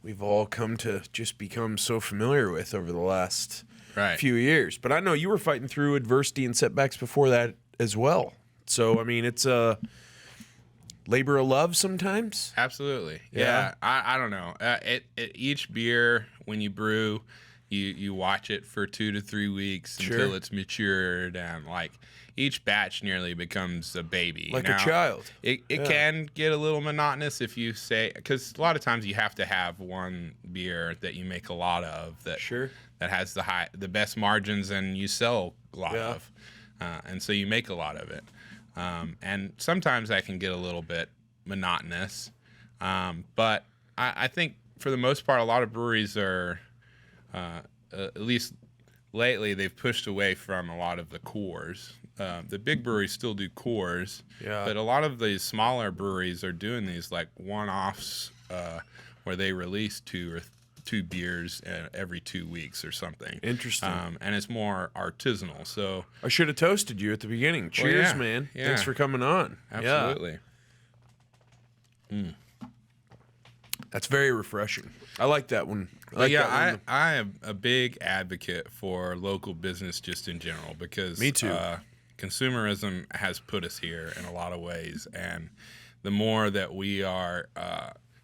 we've all come to just become so familiar with over the last Right. few years. But I know you were fighting through adversity and setbacks before that as well. So I mean, it's a labor of love sometimes. Absolutely. Yeah. Yeah. I don't know. Each beer, when you brew, you watch it for 2 to 3 weeks Sure. until it's matured, and like each batch nearly becomes a baby. Like Now, a child. It can get a little monotonous if you say, because a lot of times you have to have one beer that you make a lot of that Sure. that has the best margins and you sell a lot Yeah. of, and so you make a lot of it. And sometimes that can get a little bit monotonous, but I think for the most part, a lot of breweries are, at least lately, they've pushed away from a lot of the cores. The big breweries still do cores, Yeah. but a lot of these smaller breweries are doing these like one-offs where they release two beers every 2 weeks or something. Interesting. And it's more artisanal. So I should have toasted you at the beginning. Cheers, yeah, man. yeah. Thanks for coming on. absolutely. Yeah. That's very refreshing. I like that one. I But like yeah, that one. I am a big advocate for local business just in general because Me too. Consumerism has put us here in a lot of ways, and the more that we are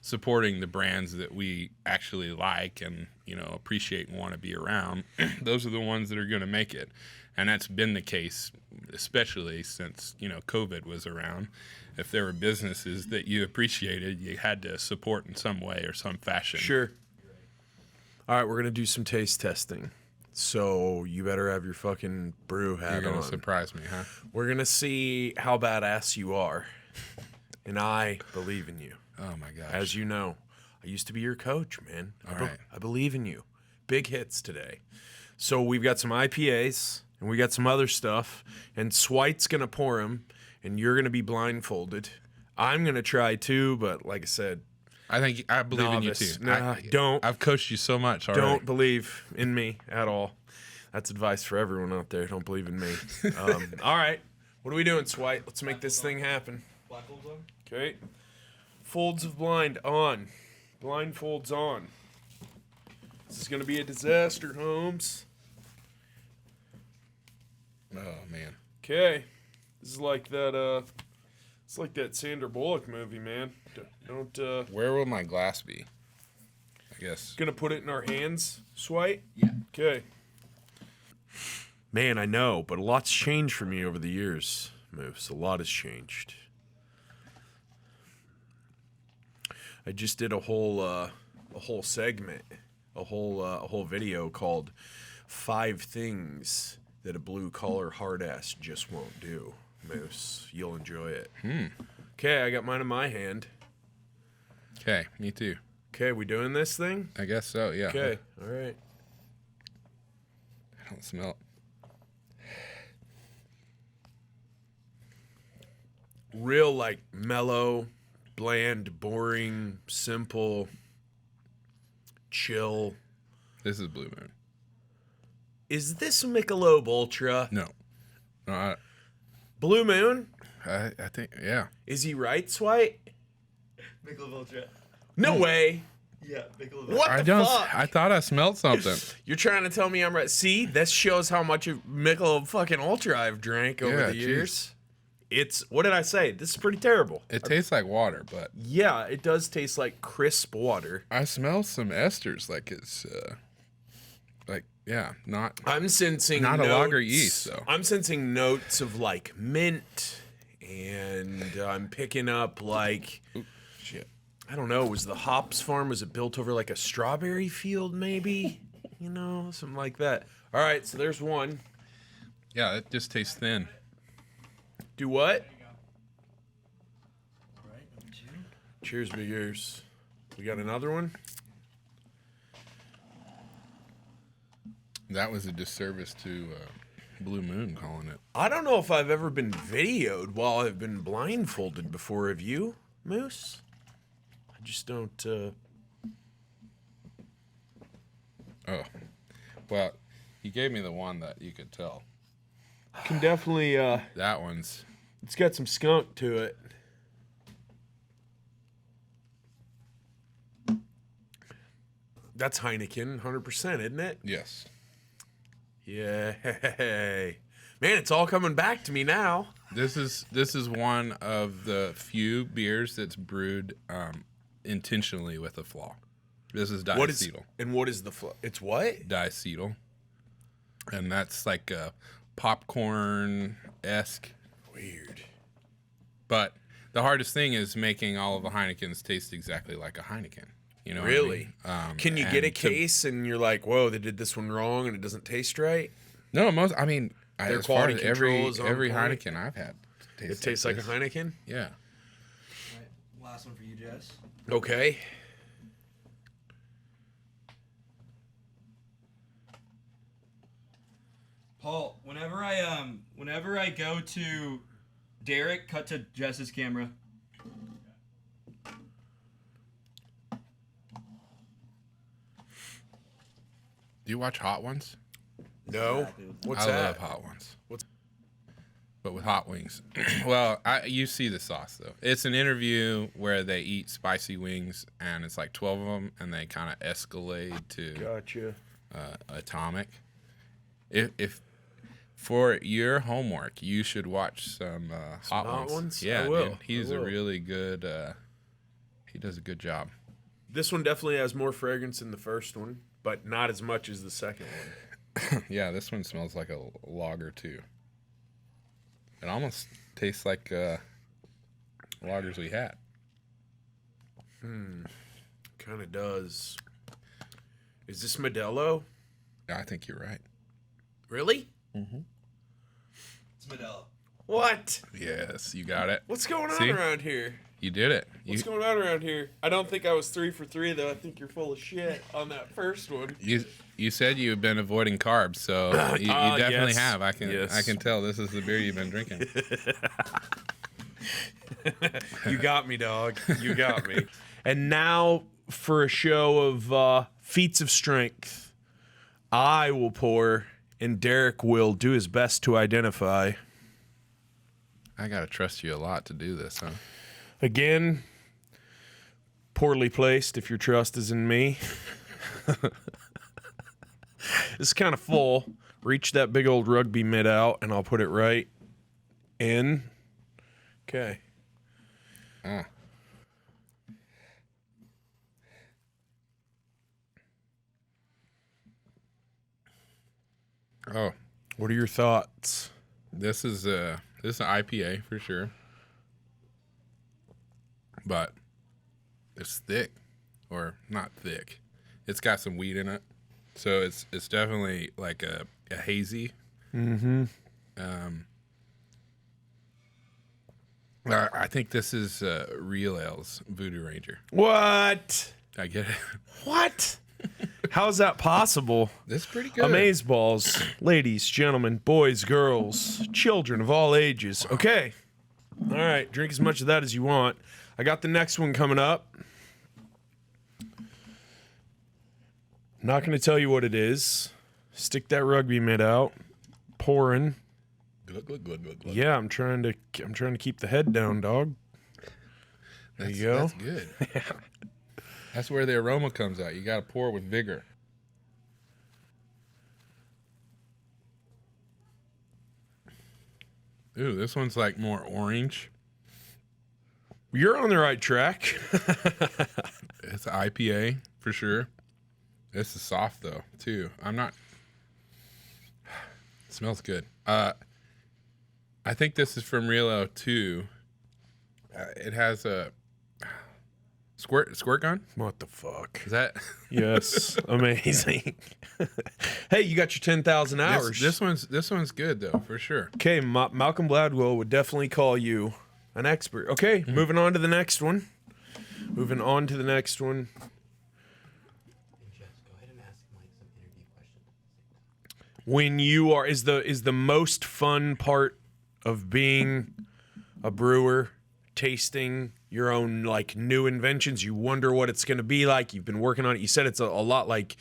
supporting the brands that we actually like and, you know, appreciate and want to be around, those are the ones that are going to make it. And that's been the case, especially since, you know, COVID was around. If there were businesses that you appreciated, you had to support in some way or some fashion. Sure. All right, we're going to do some taste testing. So you better have your fucking brew hat on. You're going to surprise me, huh? We're going to see how badass you are. And I believe in you. Oh, my gosh. As you know, I used to be your coach, man. All right. I believe in you. Big hits today. So we've got some IPAs, and we got some other stuff. And Swite's going to pour them, and you're going to be blindfolded. I'm going to try too, but like I said, I believe in you too. Nah, don't. I've coached you so much already. Don't believe in me at all. That's advice for everyone out there. Don't believe in me. All right. What are we doing, Swite? Let's make this thing happen. Blindfolds on? Okay. Folds of blind on. Blindfolds on. This is going to be a disaster, Holmes. Oh, man. Okay. This is like that, it's like that Sandra Bullock movie, man. Don't, Where will my glass be? I guess. Gonna put it in our hands, Swite? Yeah. Okay. Man, I know, but a lot's changed for me over the years, Moose. A lot has changed. I just did a whole segment, a whole video called 5 Things That a Blue-Collar Hard-Ass Just Won't Do. Moose, you'll enjoy it. Okay, I got mine in my hand. Okay, me too. Okay, we doing this thing? I guess so, yeah. Okay, all right. I don't smell it. Real, like, mellow, bland, boring, simple, chill. This is Blue Moon. Is this Michelob Ultra? No. No, Blue Moon? I think, yeah. Is he right, Swite? Michelob Ultra. No way. Yeah, Michelob Ultra. What the fuck? I thought I smelled something. You're trying to tell me I'm right. See, this shows how much of Michelob fucking Ultra I've drank over Yeah, the years. It's, what did I say? This is pretty terrible. It tastes like water, but Yeah, it does taste like crisp water. I smell some esters, like it's, not. I'm sensing Not a notes, lager yeast, though. I'm sensing notes of like mint, and I'm picking up like, Shit. I don't know, was the hops farm, was it built over like a strawberry field maybe? You know, something like that. All right, so there's one. Yeah, it just tastes thin. Do what? All right, number 2. Cheers, big ears. We got another one? That was a disservice to Blue Moon calling it. I don't know if I've ever been videoed while I've been blindfolded before. Have you, Moose? I just don't, Oh. Well, you gave me the one that you could tell. can definitely, That one's... it's got some skunk to it. That's Heineken, 100%, isn't it? Yes. Yay. Man, it's all coming back to me now. This is one of the few beers that's brewed intentionally with a flaw. This is What is, diacetyl. and what is the, it's what? Diacetyl. And that's like a popcorn-esque. Weird. But the hardest thing is making all of the Heinekens taste exactly like a Heineken. You know Really? what I mean? Can you get a and case and you're like, whoa, they did this one wrong and it doesn't taste right? No, their Their quality control is on every point? Heineken I've had It tastes like a this. Heineken? Yeah. All right, last one for you, Jess. Okay. Paul, whenever I go to Derrick, cut to Jess's camera. Do you watch Hot Ones? No. Exactly. What's I that? love Hot Ones. What's- But with hot wings. Well, you see the sauce though. It's an interview where they eat spicy wings, and it's like 12 of them, and they kind of escalate to Gotcha. atomic. If for your homework, you should watch some Hot Hot Ones? Yeah, I will. dude. He's I a will. really good. he does a good job. This one definitely has more fragrance than the first one, but not as much as the second one. Yeah, this one smells like a lager too. It almost tastes like lagers we had. Kind of does. Is this Modelo? I think you're right. Really? It's Modelo. What? Yes, you got it. What's going on See? around here? You did it. What's going on around here? I don't think I was 3 for 3, though. I think you're full of shit on that first one. You said you've been avoiding carbs, so you definitely yes. have. I can Yes. tell this is the beer you've been drinking. You got me, dog. You got me. And now for a show of feats of strength, I will pour, and Derrick will do his best to identify. I gotta trust you a lot to do this, huh? Again, poorly placed if your trust is in me. It's kind of full. Reach that big old rugby mitt out, and I'll put it right in. Okay. Ah. Oh, What are your thoughts? this is an IPA for sure, but it's thick, or not thick. It's got some wheat in it, so it's definitely like a hazy. I think this is Real Ale's Voodoo Ranger. What? I get it. What? How is that possible? This is pretty good. Amazeballs, ladies, gentlemen, boys, girls, children of all ages. Okay. All right. Drink as much of that as you want. I got the next one coming up. Not going to tell you what it is. Stick that rugby mitt out. Pouring. Glug, glug, glug, glug, glug. Yeah, I'm trying to keep the head down, dog. There you go. That's good. That's where the aroma comes out. You got to pour with vigor. Ooh, this one's like more orange. You're on the right track. It's IPA for sure. This is soft though too. I'm not. It smells good. I think this is from Real Ale too. It has a squirt gun. What the fuck? Is that Yes, amazing. Hey, you got your 10,000 hours. this one's good though for sure. Okay, Malcolm Gladwell would definitely call you an expert. Okay, moving on to the next one. Moving on to the next one. Jess, go ahead and ask Mike some interview questions. When you are is the most fun part of being a brewer, tasting your own like new inventions. You wonder what it's going to be like. You've been working on it. You said it's a lot like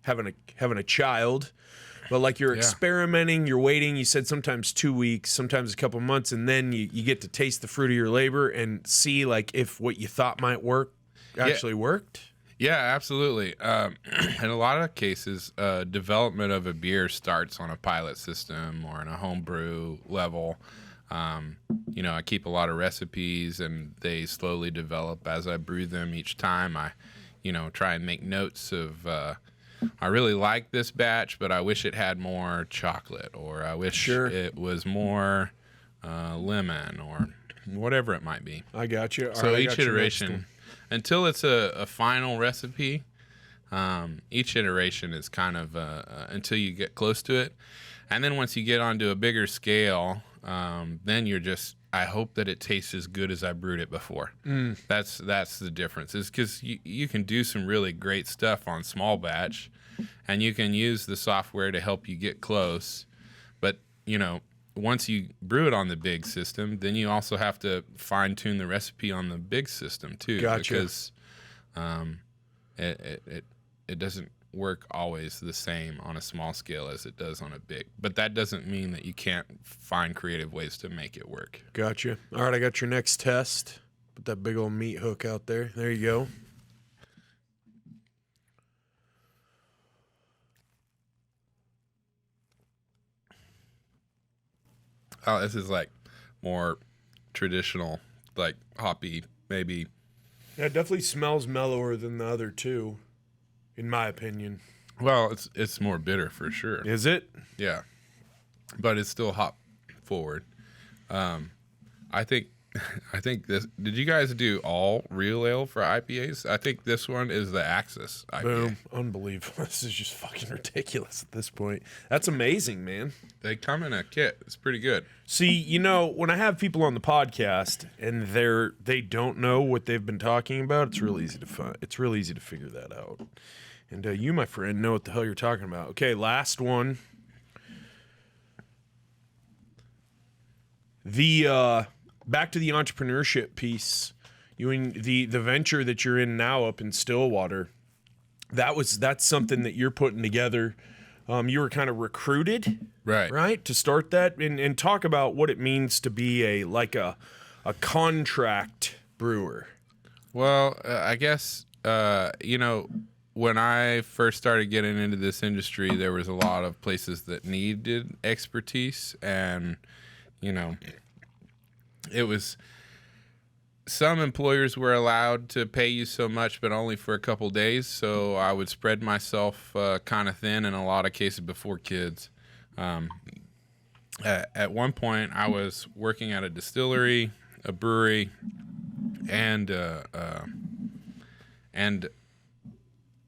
having a child, but like you're experimenting, you're waiting. You said sometimes 2 weeks, sometimes a couple months, and then you get to taste the fruit of your labor and see like if what you thought might work actually worked. Yeah, absolutely. In a lot of cases, development of a beer starts on a pilot system or in a home brew level. I keep a lot of recipes, and they slowly develop as I brew them each time. I, try and make notes of, I really like this batch, but I wish it had more chocolate, or I wish it was more lemon, or whatever it might be. I got you. All So right, I each got your next iteration, one. until it's a final recipe, each iteration is kind of until you get close to it. And then once you get onto a bigger scale, then you're just, I hope that it tastes as good as I brewed it before. That's the difference, is because you can do some really great stuff on small batch, and you can use the software to help you get close. But, once you brew it on the big system, then you also have to fine tune the recipe on the big system too. Gotcha. Because it doesn't work always the same on a small scale as it does on a big. But that doesn't mean that you can't find creative ways to make it work. Gotcha. All right, I got your next test. Put that big old meat hook out there. There you go. Oh, this is like more traditional, like hoppy, maybe Yeah, it definitely smells mellower than the other two, in my opinion. Well, it's more bitter for sure. Is it? Yeah, but it's still hop forward. I think this. Did you guys do all real ale for IPAs? I think this one is the Axis IPA. Boom. Unbelievable. This is just fucking ridiculous at this point. That's amazing, man. They come in a kit. It's pretty good. See, when I have people on the podcast and they don't know what they've been talking about, it's real easy to find. It's real easy to figure that out. And you, my friend, know what the hell you're talking about. Okay, last one. The back to the entrepreneurship piece. You and the venture that you're in now up in Stillwater. That's something that you're putting together. You were kind of recruited, right, to start that, and talk about what it means to be a contract brewer. Well, I guess when I first started getting into this industry, there was a lot of places that needed expertise, and it was some employers were allowed to pay you so much, but only for a couple days. So I would spread myself kind of thin in a lot of cases before kids. At one point, I was working at a distillery, a brewery, and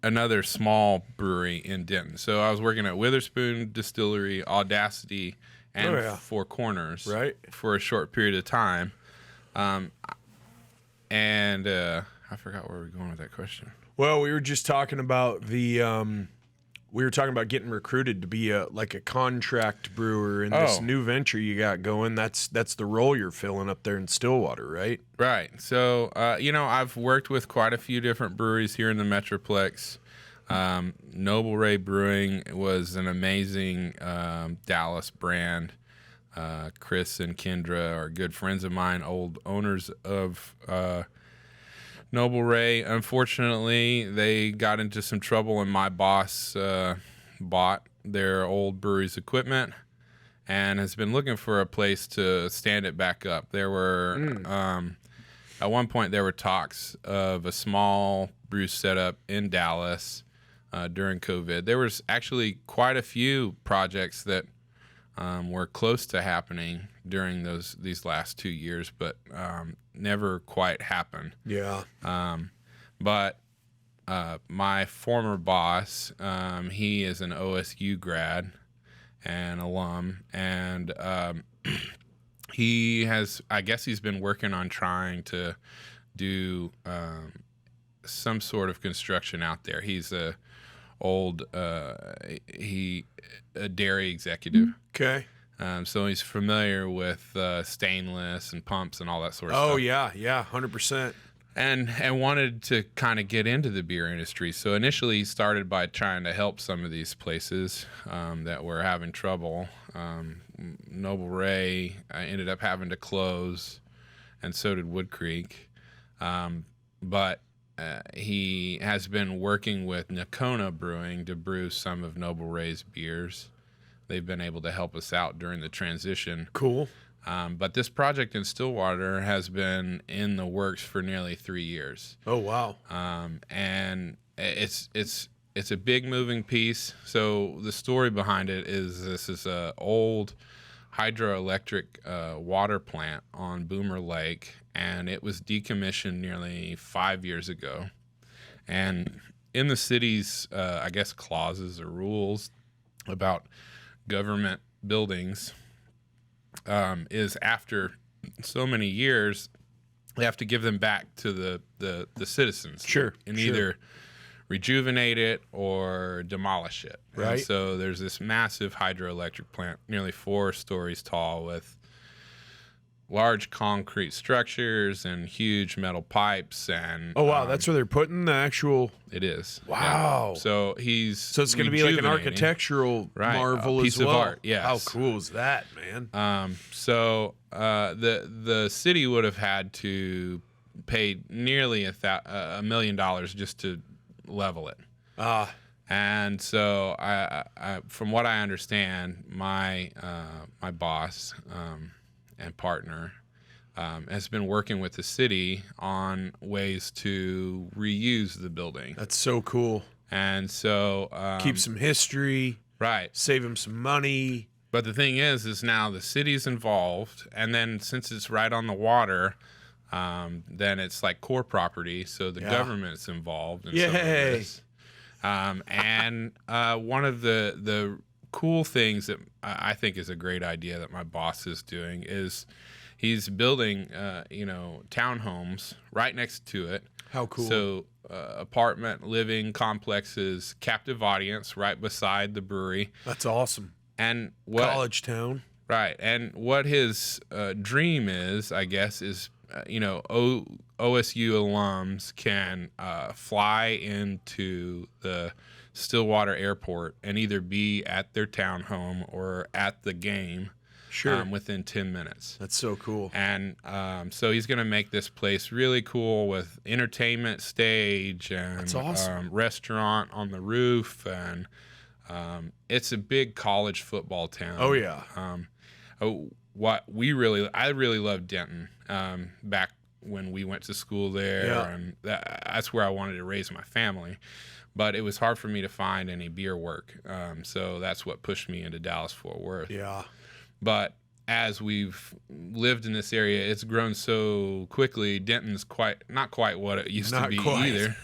another small brewery in Denton. So I was working at Witherspoon Distillery, Audacity, and Four Corners, right, for a short period of time. And I forgot where we were going with that question. Well, we were just talking about getting recruited to be a contract brewer in this new venture you got going. That's the role you're filling up there in Stillwater, right? Right. So, I've worked with quite a few different breweries here in the Metroplex. Noble Ray Brewing was an amazing Dallas brand. Chris and Kendra are good friends of mine, old owners of Noble Ray. Unfortunately, they got into some trouble, and my boss bought their old brewery's equipment and has been looking for a place to stand it back up. There were at one point there were talks of a small brew setup in Dallas during COVID. There was actually quite a few projects that were close to happening during these last 2 years, but never quite happened. Yeah. But my former boss, he is an OSU grad and alum, and he's been working on trying to do some sort of construction out there. He's a dairy executive. Okay. So he's familiar with stainless and pumps and all that sort of stuff. stuff. Oh, yeah, 100%. And wanted to kind of get into the beer industry. So initially he started by trying to help some of these places that were having trouble. Noble Ray ended up having to close, and so did Wood Creek. But he has been working with Nakona Brewing to brew some of Noble Ray's beers. They've been able to help us out during the transition. Cool. But this project in Stillwater has been in the works for nearly 3 years. Oh, wow. And it's a big moving piece. So the story behind it is this is a old hydroelectric water plant on Boomer Lake, and it was decommissioned nearly 5 years ago. And in the city's, clauses or rules about government buildings, is after so many years, they have to give them back to the citizens. Sure. And either rejuvenate it or demolish it. Right. And so there's this massive hydroelectric plant, nearly 4 stories tall, with large concrete structures and huge metal pipes. And oh, wow, that's where they're putting the actual. It is. Wow. Yeah. So it's going to be like an architectural marvel piece as well. Of art. Yes. How cool is that, man? So the city would have had to pay nearly $1 million just to level it. And so I from what I understand, my boss and partner has been working with the city on ways to reuse the building. That's so cool. And so Keep some history, right. save them some money. But the thing is now the city's involved, and then since it's right on the water, then it's like core property, so the government's involved in some of this. And one of the cool things that I think is a great idea that my boss is doing is he's building, townhomes right next to it. How cool. So apartment living complexes, captive audience right beside the brewery. That's awesome. And College town. Right. And what his dream is, I guess, is, OSU alums can fly into the Stillwater Airport and either be at their townhome or at the game within 10 minutes. That's so cool. And so he's going to make this place really cool with entertainment stage and That's awesome. Restaurant on the roof. And it's a big college football town. Oh, yeah. I really loved Denton back when we went to school there, and that's where I wanted to raise my family. But it was hard for me to find any beer work, so that's what pushed me into Dallas-Fort Worth. Yeah. But as we've lived in this area, it's grown so quickly. Denton's not quite what it used to be either.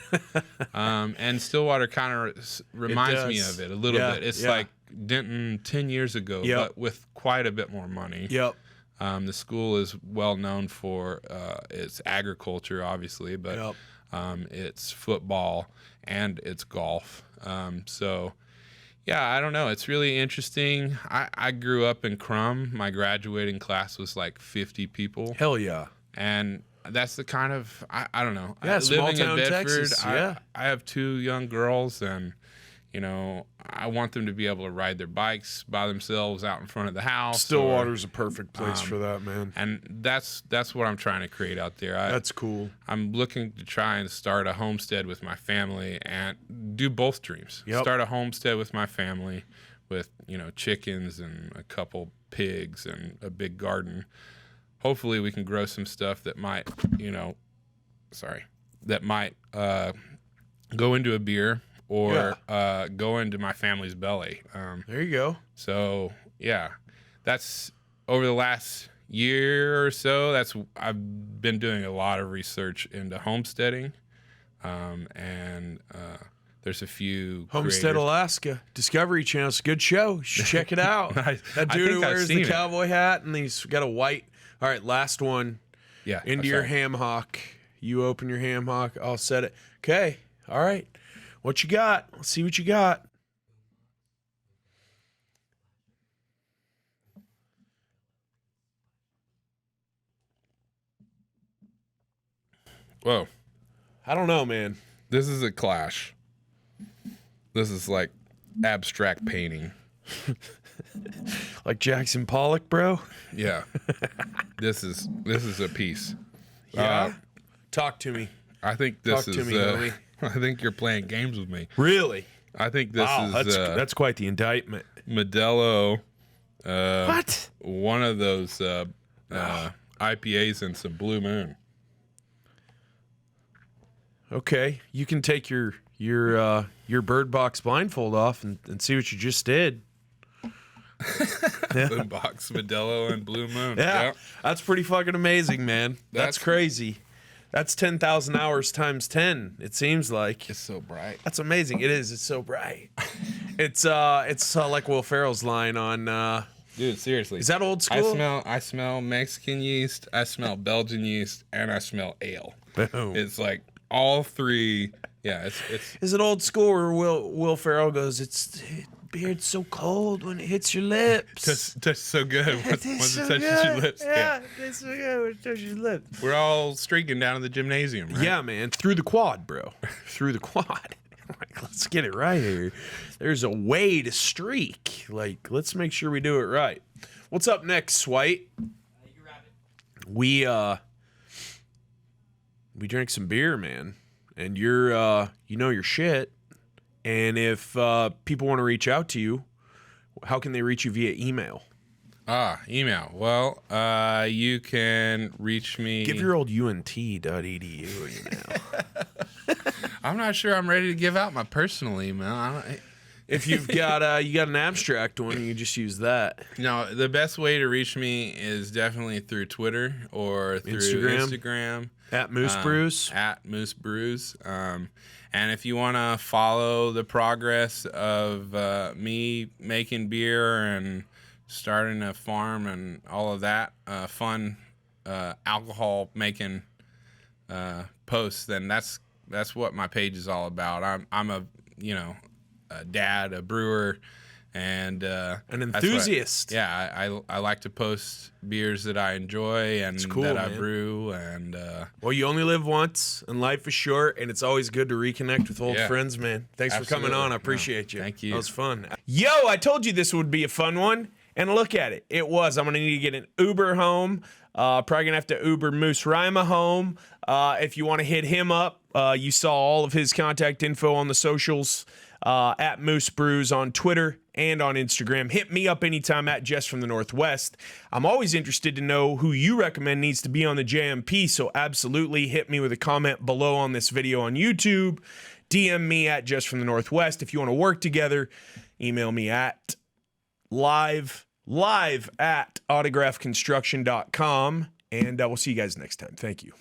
And Stillwater kind of reminds me of it a little bit. It's like Denton 10 years ago, but with quite a bit more money. Yep. The school is well known for its agriculture, obviously, but it's football and it's golf. I don't know. It's really interesting. I grew up in Crum. My graduating class was like 50 people. Hell yeah. And that's the kind of, I don't know. Yeah, small living town in Bedford, Texas. I have 2 young girls, and I want them to be able to ride their bikes by themselves out in front of the house. Stillwater's a perfect place for that, man. And that's what I'm trying to create out there. That's cool. I'm looking to try and start a homestead with my family and do both dreams. Start a homestead with my family with, chickens and a couple pigs and a big garden. Hopefully we can grow some stuff that might, go into a beer or go into my family's belly. There you go. So, that's over the last year or so. I've been doing a lot of research into homesteading, and there's a few Homestead creators. Alaska Discovery Channel. It's a good show. You should check it out. That dude who wears the cowboy hat and he's got a white. All right, last one. Yeah. Into your ham hock. You open your ham hock. I'll set it. Okay. All right. What you got? Let's see what you got. Whoa. I don't know, man. This is a clash. This is like abstract painting. Like Jackson Pollock, bro? Yeah. This is a piece. Yeah. Talk to me. I think this Talk to me, homie. I think you're playing games with me. Really? I think this is that's quite the indictment. Modelo. What? One of those IPAs and some Blue Moon. Okay, you can take your bird box blindfold off and see what you just did. Blue Box, Modelo, and Blue Moon. Yeah, that's pretty fucking amazing, man. That's crazy. That's 10,000 hours times 10. It seems like It's so bright. that's amazing. It is. It's so bright. It's like Will Ferrell's line on. Dude, seriously. Is that old school? I smell Mexican yeast, I smell Belgian yeast, and I smell ale. Boom. It's like all three. Yeah, it's Is it old school where Will Ferrell goes? Beard's so cold when it hits your lips. tastes so good once it touches your lips. Yeah, it's so good when it touches your lips. We're all streaking down to the gymnasium, right? Yeah, man, through the quad, bro. Through the quad. Like, let's get it right here. There's a way to streak. Like, let's make sure we do it right. What's up next, Swite? We drank some beer, man, and you're your shit. And if people want to reach out to you, how can they reach you via email? Email. Well, you can reach me. Give your old unt.edu email. I'm not sure I'm ready to give out my personal email. If you've got you got an abstract one, you just use that. No, the best way to reach me is definitely through Twitter or through Instagram. At Moose Brews. At Moose Brews. And if you want to follow the progress of me making beer and starting a farm and all of that fun alcohol making posts, then that's what my page is all about. I'm a dad, a brewer, and an enthusiast. I like to post beers that I enjoy and I brew. And well, you only live once, and life is short, and it's always good to reconnect with old friends, man. Thanks for coming on. I appreciate you. Thank you. That was fun. Yo, I told you this would be a fun one, and look at it. It was. I'm gonna need to get an Uber home. Probably gonna have to Uber Moose Rima home. If you want to hit him up, you saw all of his contact info on the socials. At Moose Brews on Twitter and on Instagram. Hit me up anytime at Jess from the Northwest. I'm always interested to know who you recommend needs to be on the JMP, so absolutely hit me with a comment below on this video on YouTube. DM me at Jess from the Northwest. If you want to work together, email me at live at autographconstruction.com, and we'll see you guys next time. Thank you.